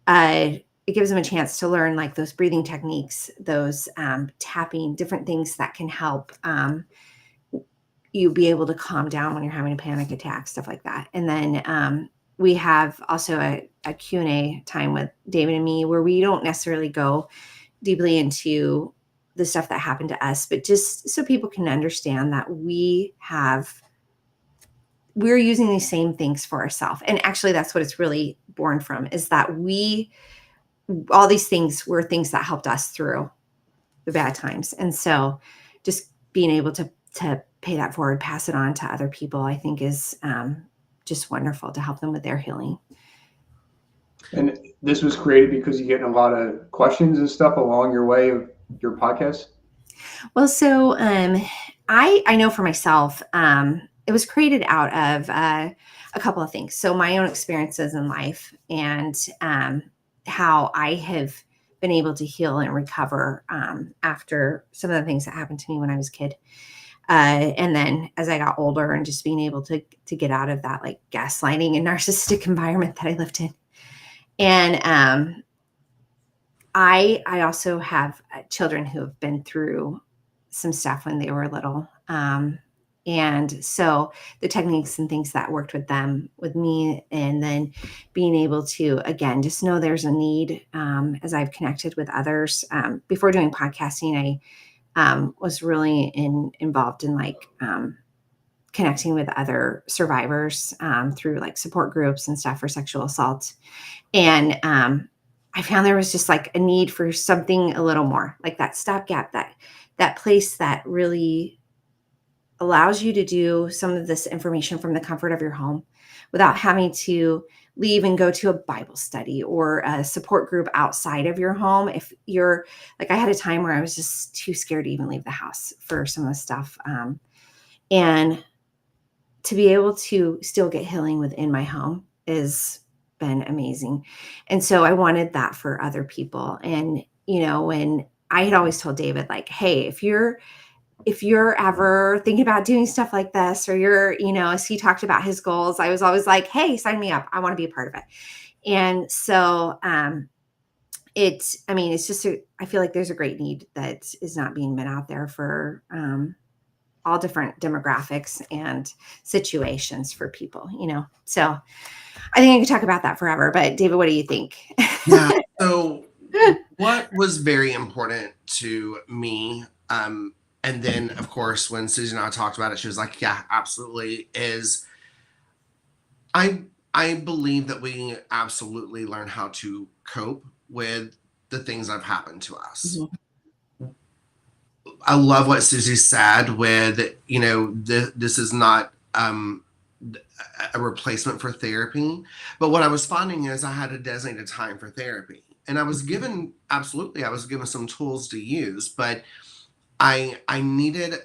B: it gives them a chance to learn like those breathing techniques, those tapping, different things that can help you be able to calm down when you're having a panic attack, stuff like that. And then we have also a Q&A time with David and me, where we don't necessarily go deeply into the stuff that happened to us, but just so people can understand that we're using these same things for ourselves. And actually that's what it's really born from, is that all these things were things that helped us through the bad times. And so just being able to pay that forward, pass it on to other people, I think is just wonderful to help them with their healing.
A: And this was created because you're getting a lot of questions and stuff along your way of your podcast?
B: Well, so I know for myself, it was created out of a couple of things. So my own experiences in life, and how I have been able to heal and recover after some of the things that happened to me when I was a kid. And then as I got older, and just being able to get out of that like gaslighting and narcissistic environment that I lived in. And I also have children who have been through some stuff when they were little. And so the techniques and things that worked with them, with me, and then being able to, again, just know there's a need as I've connected with others. Before doing podcasting, I was really involved in like connecting with other survivors through like support groups and stuff for sexual assault. And I found there was just like a need for something a little more, like that stopgap, that place that really allows you to do some of this information from the comfort of your home without having to leave and go to a Bible study or a support group outside of your home. If you're like, I had a time where I was just too scared to even leave the house for some of the stuff. And to be able to still get healing within my home has been amazing. And so I wanted that for other people. And, when I had always told David, like, hey, if you're ever thinking about doing stuff like this, or as he talked about his goals, I was always like, hey, sign me up. I want to be a part of it. And so, it's just, I feel like there's a great need that is not being met out there for, all different demographics and situations for people, so I think I could talk about that forever, but David, what do you think?
C: Yeah. So what was very important to me, and then of course when Susie and I talked about it, she was like, yeah, absolutely, is I believe that we absolutely learn how to cope with the things that have happened to us.
B: Mhm.
C: I love what Susie said with, this is not a replacement for therapy. But what I was finding is I had a designated time for therapy. And I was given some tools to use, but I needed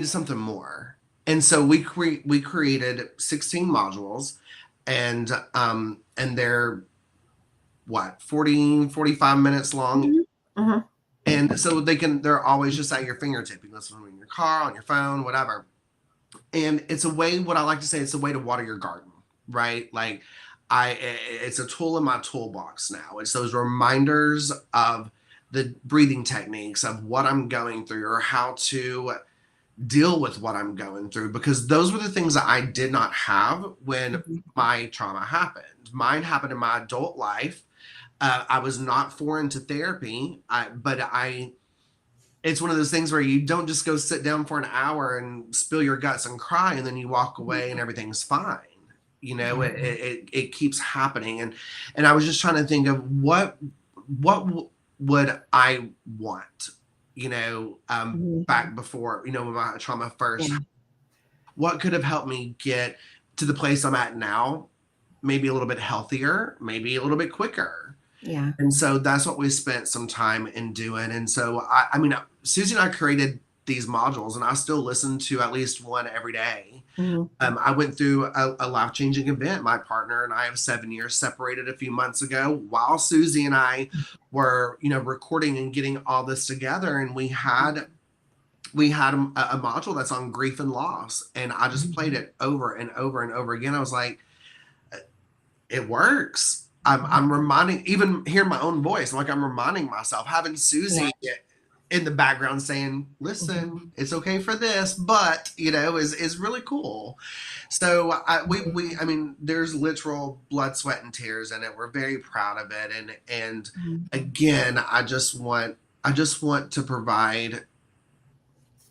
C: something more. And so we created 16 modules, and they're what, 45 minutes long.
B: Mm-hmm.
C: And so they're always just at your fingertip. You can listen to them in your car, on your phone, whatever. And it's a way, what I like to say, it's a way to water your garden, right? Like it's a tool in my toolbox now. It's those reminders of the breathing techniques of what I'm going through, or how to deal with what I'm going through, because those were the things that I did not have when my trauma happened. Mine happened in my adult life. I was not foreign to therapy, but it's one of those things where you don't just go sit down for an hour and spill your guts and cry, and then you walk away and everything's fine. It keeps happening. And I was just trying to think of what would I want, back before, when my trauma first, what could have helped me get to the place I'm at now, maybe a little bit healthier, maybe a little bit quicker.
B: Yeah.
C: And so that's what we spent some time in doing. And so, I mean, Susie and I created these modules, and I still listen to at least one every day.
B: Mm-hmm.
C: I went through a life-changing event. My partner and I have 7 years separated a few months ago, while Susie and I were, recording and getting all this together. And we had a module that's on grief and loss. And I just played it over and over and over again. I was like, it works. I'm reminding, even hearing my own voice, I'm reminding myself, having Susie in the background saying, listen, it's okay for this, but, is really cool. So I mean, there's literal blood, sweat, and tears in it. We're very proud of it. And again, I just want to provide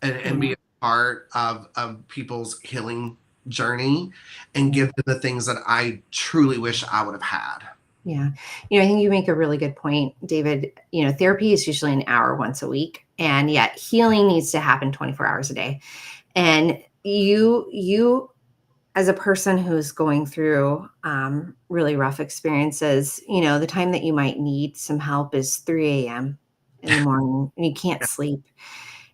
C: and be a part of people's healing journey, and give them the things that I truly wish I would have had.
B: Yeah. I think you make a really good point, David. Therapy is usually an hour once a week, and yet healing needs to happen 24 hours a day. And you as a person who's going through really rough experiences, the time that you might need some help is 3 a.m. in the morning, and you can't sleep.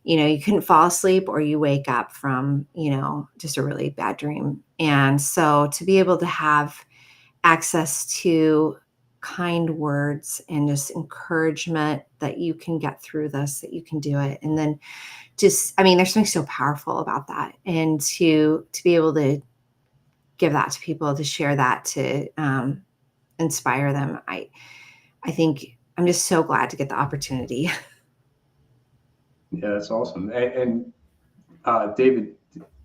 B: You couldn't fall asleep, or you wake up from, just a really bad dream. And so to be able to have access to kind words and just encouragement that you can get through this, that you can do it. And then there's something so powerful about that. And to be able to give that to people, to share that, to inspire them. I think I'm just so glad to get the opportunity.
A: Yeah, that's awesome. And David,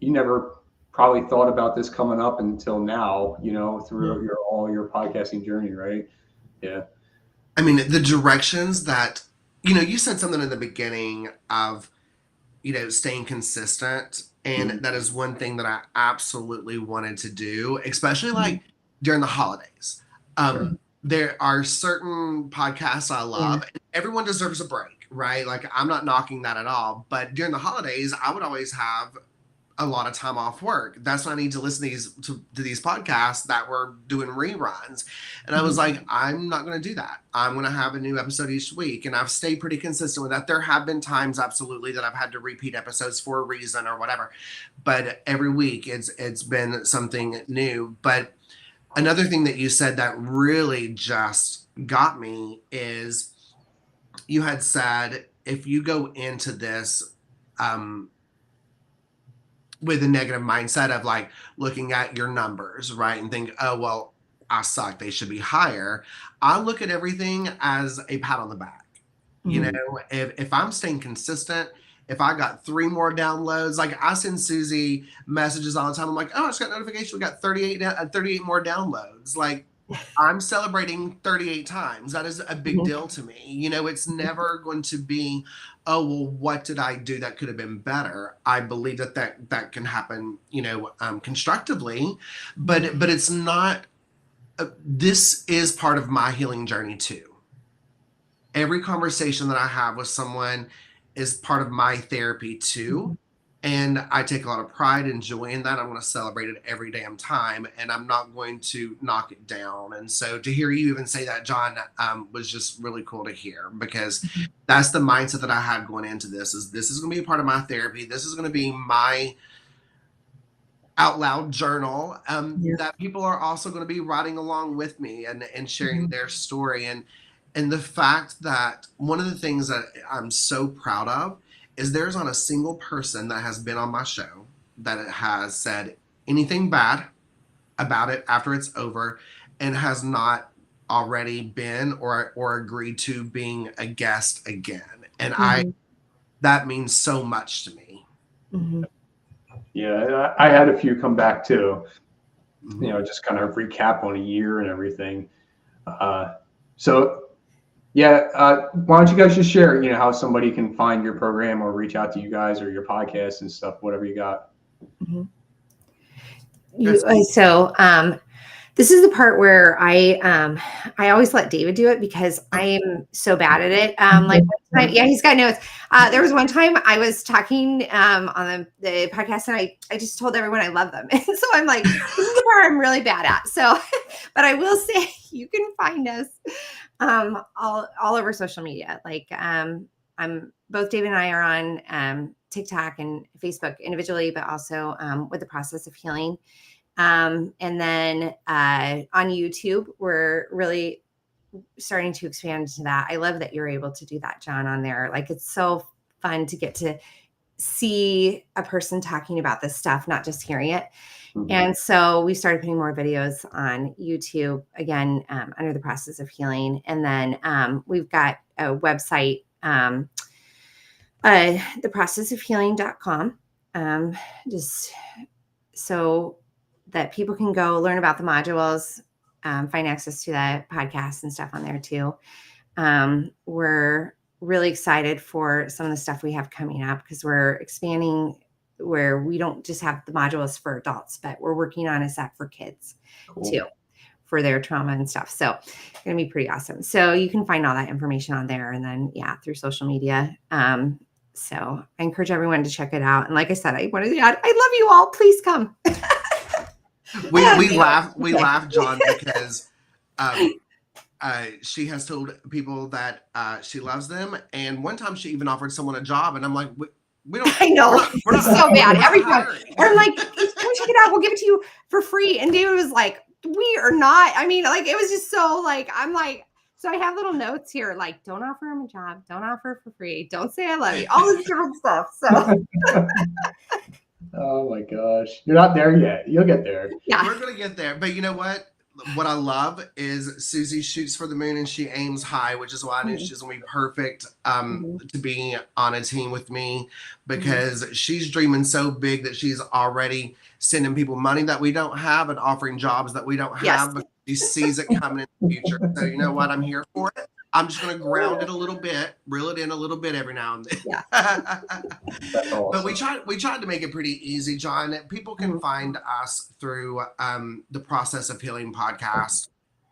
A: you never probably thought about this coming up until now, through all your podcasting journey, right? Yeah.
C: I mean, the directions that, you said something in the beginning of, staying consistent. And that is one thing that I absolutely wanted to do, especially during the holidays. There are certain podcasts I love. And everyone deserves a break, right? I'm not knocking that at all. But during the holidays, I would always have a lot of time off work. That's when I need to listen to these podcasts that were doing reruns. And I was like, I'm not going to do that. I'm going to have a new episode each week. And I've stayed pretty consistent with that. There have been times, absolutely, that I've had to repeat episodes for a reason or whatever. But every week it's been something new. But another thing that you said that really just got me is you had said, if you go into this, with a negative mindset of like looking at your numbers, right? And think, oh, well, I suck. They should be higher. I look at everything as a pat on the back. You know, if I'm staying consistent, if I got 3 more downloads, like I send Susie messages all the time. I'm like, oh, I just got notification. We got 38 more downloads. Like, I'm celebrating 38 times. That is a big deal to me. You know, it's never going to be, oh, well, what did I do that could have been better? I believe that can happen, you know, constructively, but it's not, this is part of my healing journey too. Every conversation that I have with someone is part of my therapy too. And I take a lot of pride and joy in that. I'm going to celebrate it every damn time, and I'm not going to knock it down. And so to hear you even say that, John, was just really cool to hear, because that's the mindset that I had going into this. This is going to be a part of my therapy. This is going to be my out loud journal, that people are also going to be writing along with me and sharing their story. And the fact that one of the things that I'm so proud of is there's not a single person that has been on my show that has said anything bad about it after it's over and has not already been or agreed to being a guest again. And that means so much to me.
A: Yeah, I had a few come back too. You know, just kind of recap on a year and everything. So yeah, why don't you guys just share, you know, how somebody can find your program or reach out to you guys or your podcast and stuff, whatever you got.
B: This is the part where I always let David do it because I'm so bad at it. Like one time, he's got notes. There was one time I was talking on the podcast, and I just told everyone I love them. And so I'm like, this is the part I'm really bad at. So, but I will say you can find us all over social media. Like both David and I are on TikTok and Facebook individually, but also with the process of healing. And then on YouTube, we're really starting to expand into that. I love that you're able to do that, John, on there. Like, it's so fun to get to see a person talking about this stuff, not just hearing it. And so we started putting more videos on YouTube, again, under the process of healing. And then we've got a website, theprocessofhealing.com, just so that people can go learn about the modules, find access to the podcast and stuff on there too. We're really excited for some of the stuff we have coming up, because we're expanding where we don't just have the modules for adults, but we're working on a set for kids too, for their trauma and stuff. So it's going to be pretty awesome. So you can find all that information on there, and then through social media. So I encourage everyone to check it out. And like I said, I wanted to add, I love you all. Please come.
C: We laugh, John, because she has told people that she loves them, and one time she even offered someone a job, and I'm like, we don't.
B: I know,
C: we're not
B: so bad every time.
C: Or
B: I'm like, come check it out. We'll give it to you for free. And David was like, we are not. I mean, like, it was just so like, I'm like, so I have little notes here, like, don't offer him a job, don't offer for free, don't say I love you, all this different stuff. So.
A: Oh my gosh. You're not there yet. You'll get there.
B: Yeah.
C: We're going to get there. But you know what? What I love is Susie shoots for the moon and she aims high, which is why I knew she's going to be perfect to be on a team with me, because she's dreaming so big that she's already sending people money that we don't have and offering jobs that we don't have, but she sees it coming in the future. So you know what? I'm here for it. I'm just going to ground it a little bit, reel it in a little bit every now and then.
B: Yeah.
A: That's awesome.
C: But we tried to make it pretty easy, John. People can find us through the Process of Healing podcast.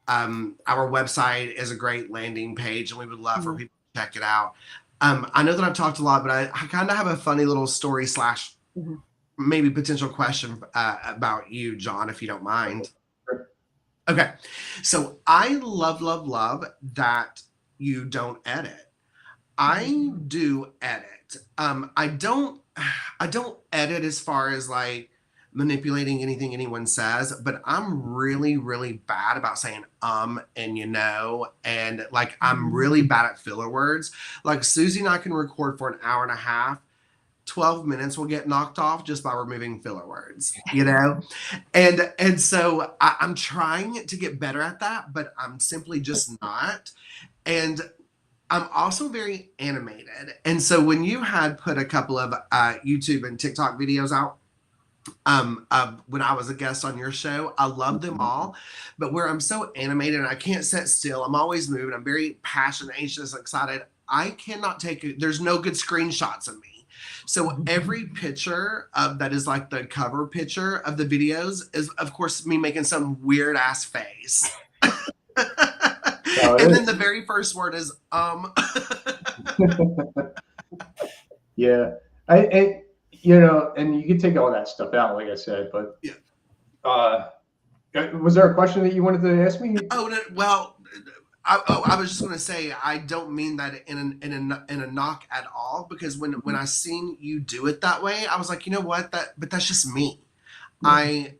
C: Our website is a great landing page, and we would love for people to check it out. I know that I've talked a lot, but I kind of have a funny little story slash maybe potential question about you, John, if you don't mind. Okay. So I love that you don't edit. I do edit. I don't edit as far as like manipulating anything anyone says, but I'm really bad about saying and and like I'm really bad at filler words. Like Susie and I can record for an hour and a half. 12 minutes will get knocked off just by removing filler words, and so I'm trying to get better at that, but I'm simply just not. And I'm also very animated. And so when you had put a couple of YouTube and TikTok videos out, when I was a guest on your show, I love them all. But where I'm so animated and I can't sit still, I'm always moving, I'm very passionate, anxious, excited. I cannot there's no good screenshots of me. So every picture that is like the cover picture of the videos is, of course, me making some weird ass face. And then the very first word is
A: Yeah, and you can take all that stuff out, like I said. But was there a question that you wanted to ask me?
C: Oh, no, well, I was just going to say I don't mean that in a knock at all, because when I seen you do it that way, I was like, you know what, but that's just me. I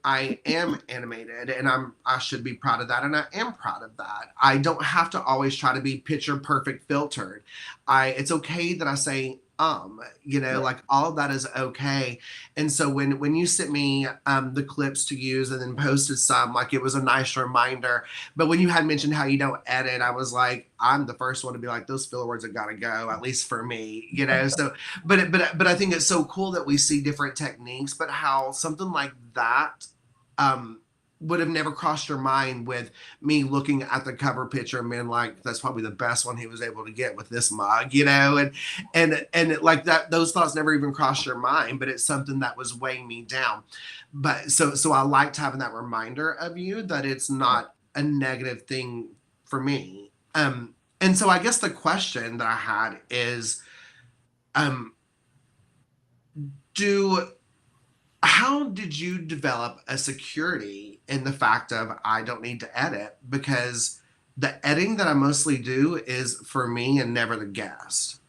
C: am animated, and I should be proud of that, and I am proud of that. I don't have to always try to be picture perfect filtered. It's okay that I say like all of that is okay. And so when you sent me the clips to use and then posted some, like it was a nice reminder. But when you had mentioned how you don't edit, I was like, I'm the first one to be like, those filler words have got to go, at least for me, so but I think it's so cool that we see different techniques, but how something like that would have never crossed your mind with me looking at the cover picture and being like, that's probably the best one he was able to get with this mug, and like that, those thoughts never even crossed your mind, but it's something that was weighing me down. But so I liked having that reminder of you that it's not a negative thing for me. And so I guess the question that I had is, how did you develop a security in the fact of I don't need to edit, because the editing that I mostly do is for me and never the guest?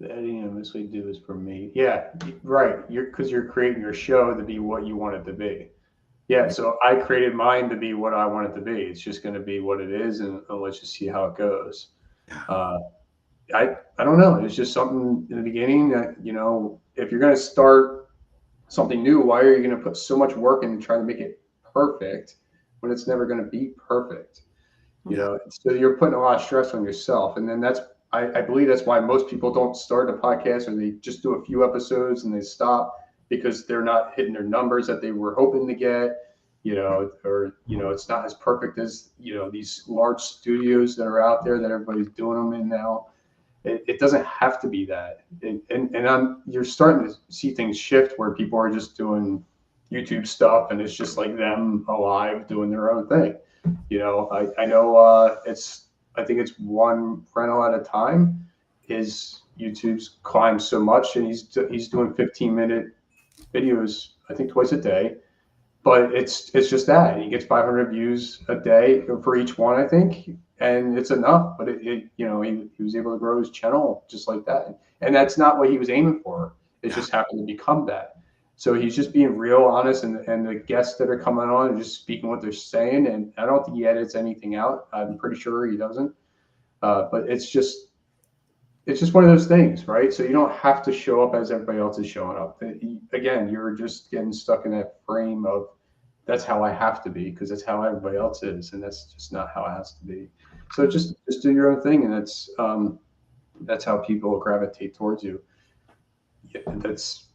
A: The editing I mostly do is for me. Yeah, right. Because you're creating your show to be what you want it to be. Yeah, so I created mine to be what I want it to be. It's just going to be what it is, and let's just see how it goes. I don't know. It's just something in the beginning that, if you're going to start something new, why are you going to put so much work in and try to make it perfect when it's never going to be perfect? So you're putting a lot of stress on yourself. And then I believe that's why most people don't start a podcast, or they just do a few episodes and they stop because they're not hitting their numbers that they were hoping to get, it's not as perfect as, these large studios that are out there that everybody's doing them in now. It doesn't have to be that. And you're starting to see things shift where people are just doing YouTube stuff and it's just like them alive doing their own thing. I know I think it's one rental at a time. His YouTube's climbed so much, and he's doing 15-minute videos, I think twice a day. But it's just that he gets 500 views a day for each one, I think, and it's enough. But he was able to grow his channel just like that, and that's not what he was aiming for. It just happened to become that. So he's just being real honest, and the guests that are coming on are just speaking what they're saying. And I don't think he edits anything out. I'm pretty sure he doesn't. But it's just one of those things, right? So you don't have to show up as everybody else is showing up. Again, you're just getting stuck in that frame of, that's how I have to be because that's how everybody else is, and that's just not how it has to be. So just do your own thing, and that's how people gravitate towards you. That's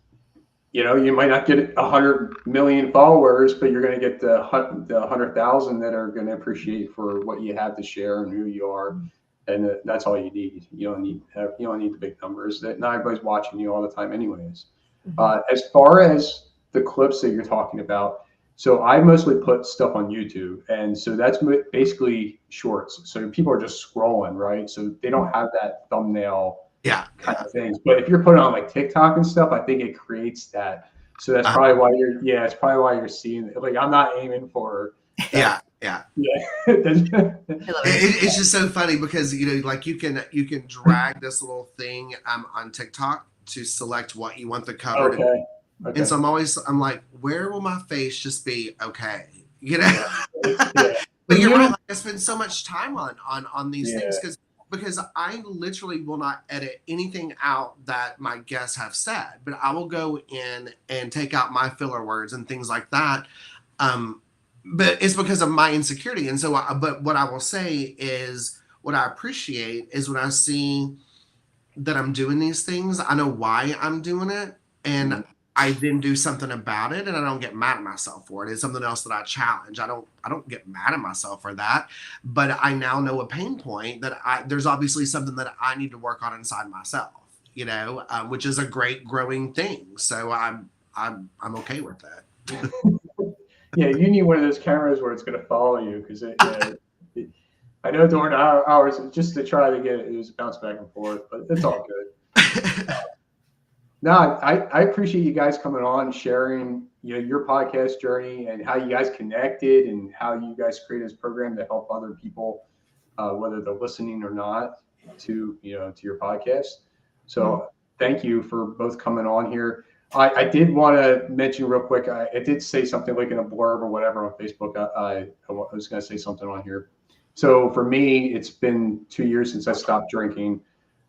A: you might not get 100 million followers, but you're going to get the 100,000 that are going to appreciate for what you have to share and who you are, and that's all you need. You don't need the big numbers. That not everybody's watching you all the time, anyways. As far as the clips that you're talking about. So I mostly put stuff on YouTube, and so that's basically shorts. So people are just scrolling, right? So they don't have that thumbnail
C: Yeah.
A: kind of things. But if you're putting on like TikTok and stuff, I think it creates that. So that's probably why it's probably why you're seeing it. Like, I'm not aiming for that.
C: Yeah.
B: it.
C: It's just so funny because, like you can drag this little thing on TikTok to select what you want the cover to be.
A: Okay.
C: And so I'm like, where will my face just be okay? But you're right. Like, I spend so much time on these things because I literally will not edit anything out that my guests have said, but I will go in and take out my filler words and things like that. But it's because of my insecurity. And so, but what I will say is what I appreciate is when I see that I'm doing these things, I know why I'm doing it. And I then do something about it, and I don't get mad at myself for it. It's something else that I challenge. I don't get mad at myself for that, but I now know a pain point that there's obviously something that I need to work on inside myself, which is a great growing thing. So I'm okay with that.
A: Yeah, you need one of those cameras where it's going to follow you because I know during hours just to try to get it was bounce back and forth, but it's all good. No, I appreciate you guys coming on, sharing your podcast journey and how you guys connected and how you guys created this program to help other people, whether they're listening or not, to your podcast. So thank you for both coming on here. I did want to mention real quick. I did say something like in a blurb or whatever on Facebook. I was going to say something on here. So for me, it's been 2 years since I stopped drinking.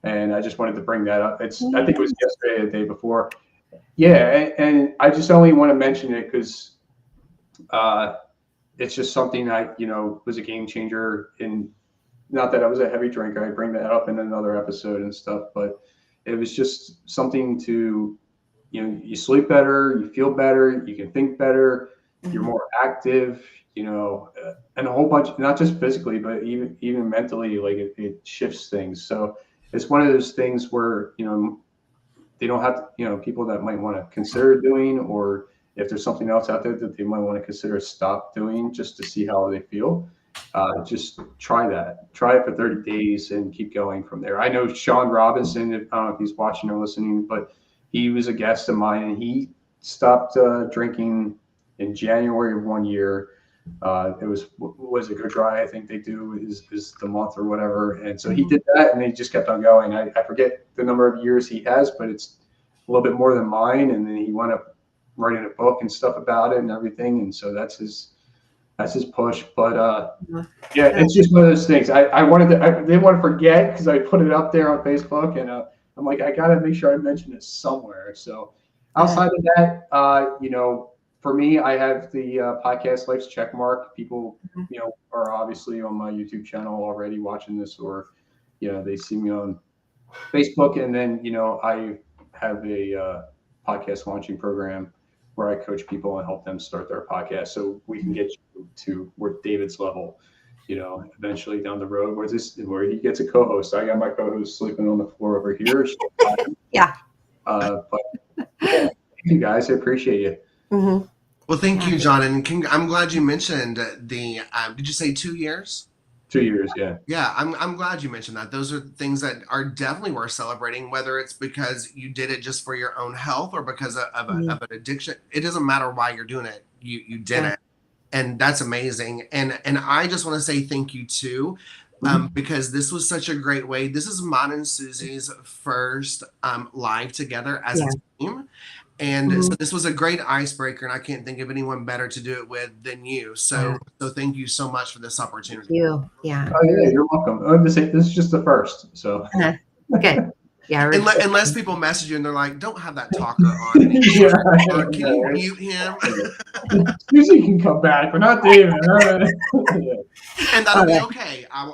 A: And I just wanted to bring that up. I think it was yesterday or the day before. Yeah, and I just only want to mention it because it's just something that, was a game changer. And not that I was a heavy drinker. I bring that up in another episode and stuff. But it was just something to, you sleep better, you feel better, you can think better, you're more active, and a whole bunch, not just physically, but even mentally, like it shifts things. So it's one of those things where, they don't have to, people that might want to consider doing, or if there's something else out there that they might want to consider stop doing just to see how they feel, just try that. Try it for 30 days and keep going from there. I know Sean Robinson, I don't know if he's watching or listening, but he was a guest of mine and he stopped drinking in January of 1 year. It was a good dry, I think they do is the month or whatever. And so he did that and he just kept on going. I forget the number of years he has, but it's a little bit more than mine. And then he wound up writing a book and stuff about it and everything. And so that's his push. But it's just one of those things. I didn't want to forget because I put it up there on Facebook and I'm like, I got to make sure I mention it somewhere. So outside of that, for me, I have the podcast Life's Checkmark. People, are obviously on my YouTube channel already watching this, or, they see me on Facebook. And then, I have a podcast launching program where I coach people and help them start their podcast so we can get you to where David's level, eventually down the road where he gets a co-host. I got my co-host sleeping on the floor over here.
B: Yeah.
A: But thank you guys. I appreciate you.
B: Mm-hmm.
C: Well, thank you, John. And I'm glad you mentioned the, did you say 2 years?
A: 2 years, yeah.
C: Yeah, I'm glad you mentioned that. Those are things that are definitely worth celebrating, whether it's because you did it just for your own health or because of an addiction. It doesn't matter why you're doing it. You did it. And that's amazing. And I just want to say thank you too, because this was such a great way. This is mine and Susie's first live together as a team. And so this was a great icebreaker, and I can't think of anyone better to do it with than you. So thank you so much for this opportunity.
B: Thank you. Yeah.
A: Oh, yeah, you're welcome. This is just the first. So
B: good. Yeah.
C: Unless people message you and they're like, "Don't have that talker on anymore. Can you mute him?"
A: Susie can come back, but not David.
C: And that'll be okay. I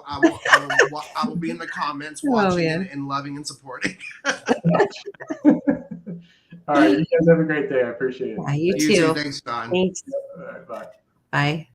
C: will be in the comments watching and loving and supporting.
A: All right, you guys have a great day. I appreciate it.
B: Yeah, you too.
C: Thanks, Don.
B: Thanks.
A: All right, bye.
B: Bye.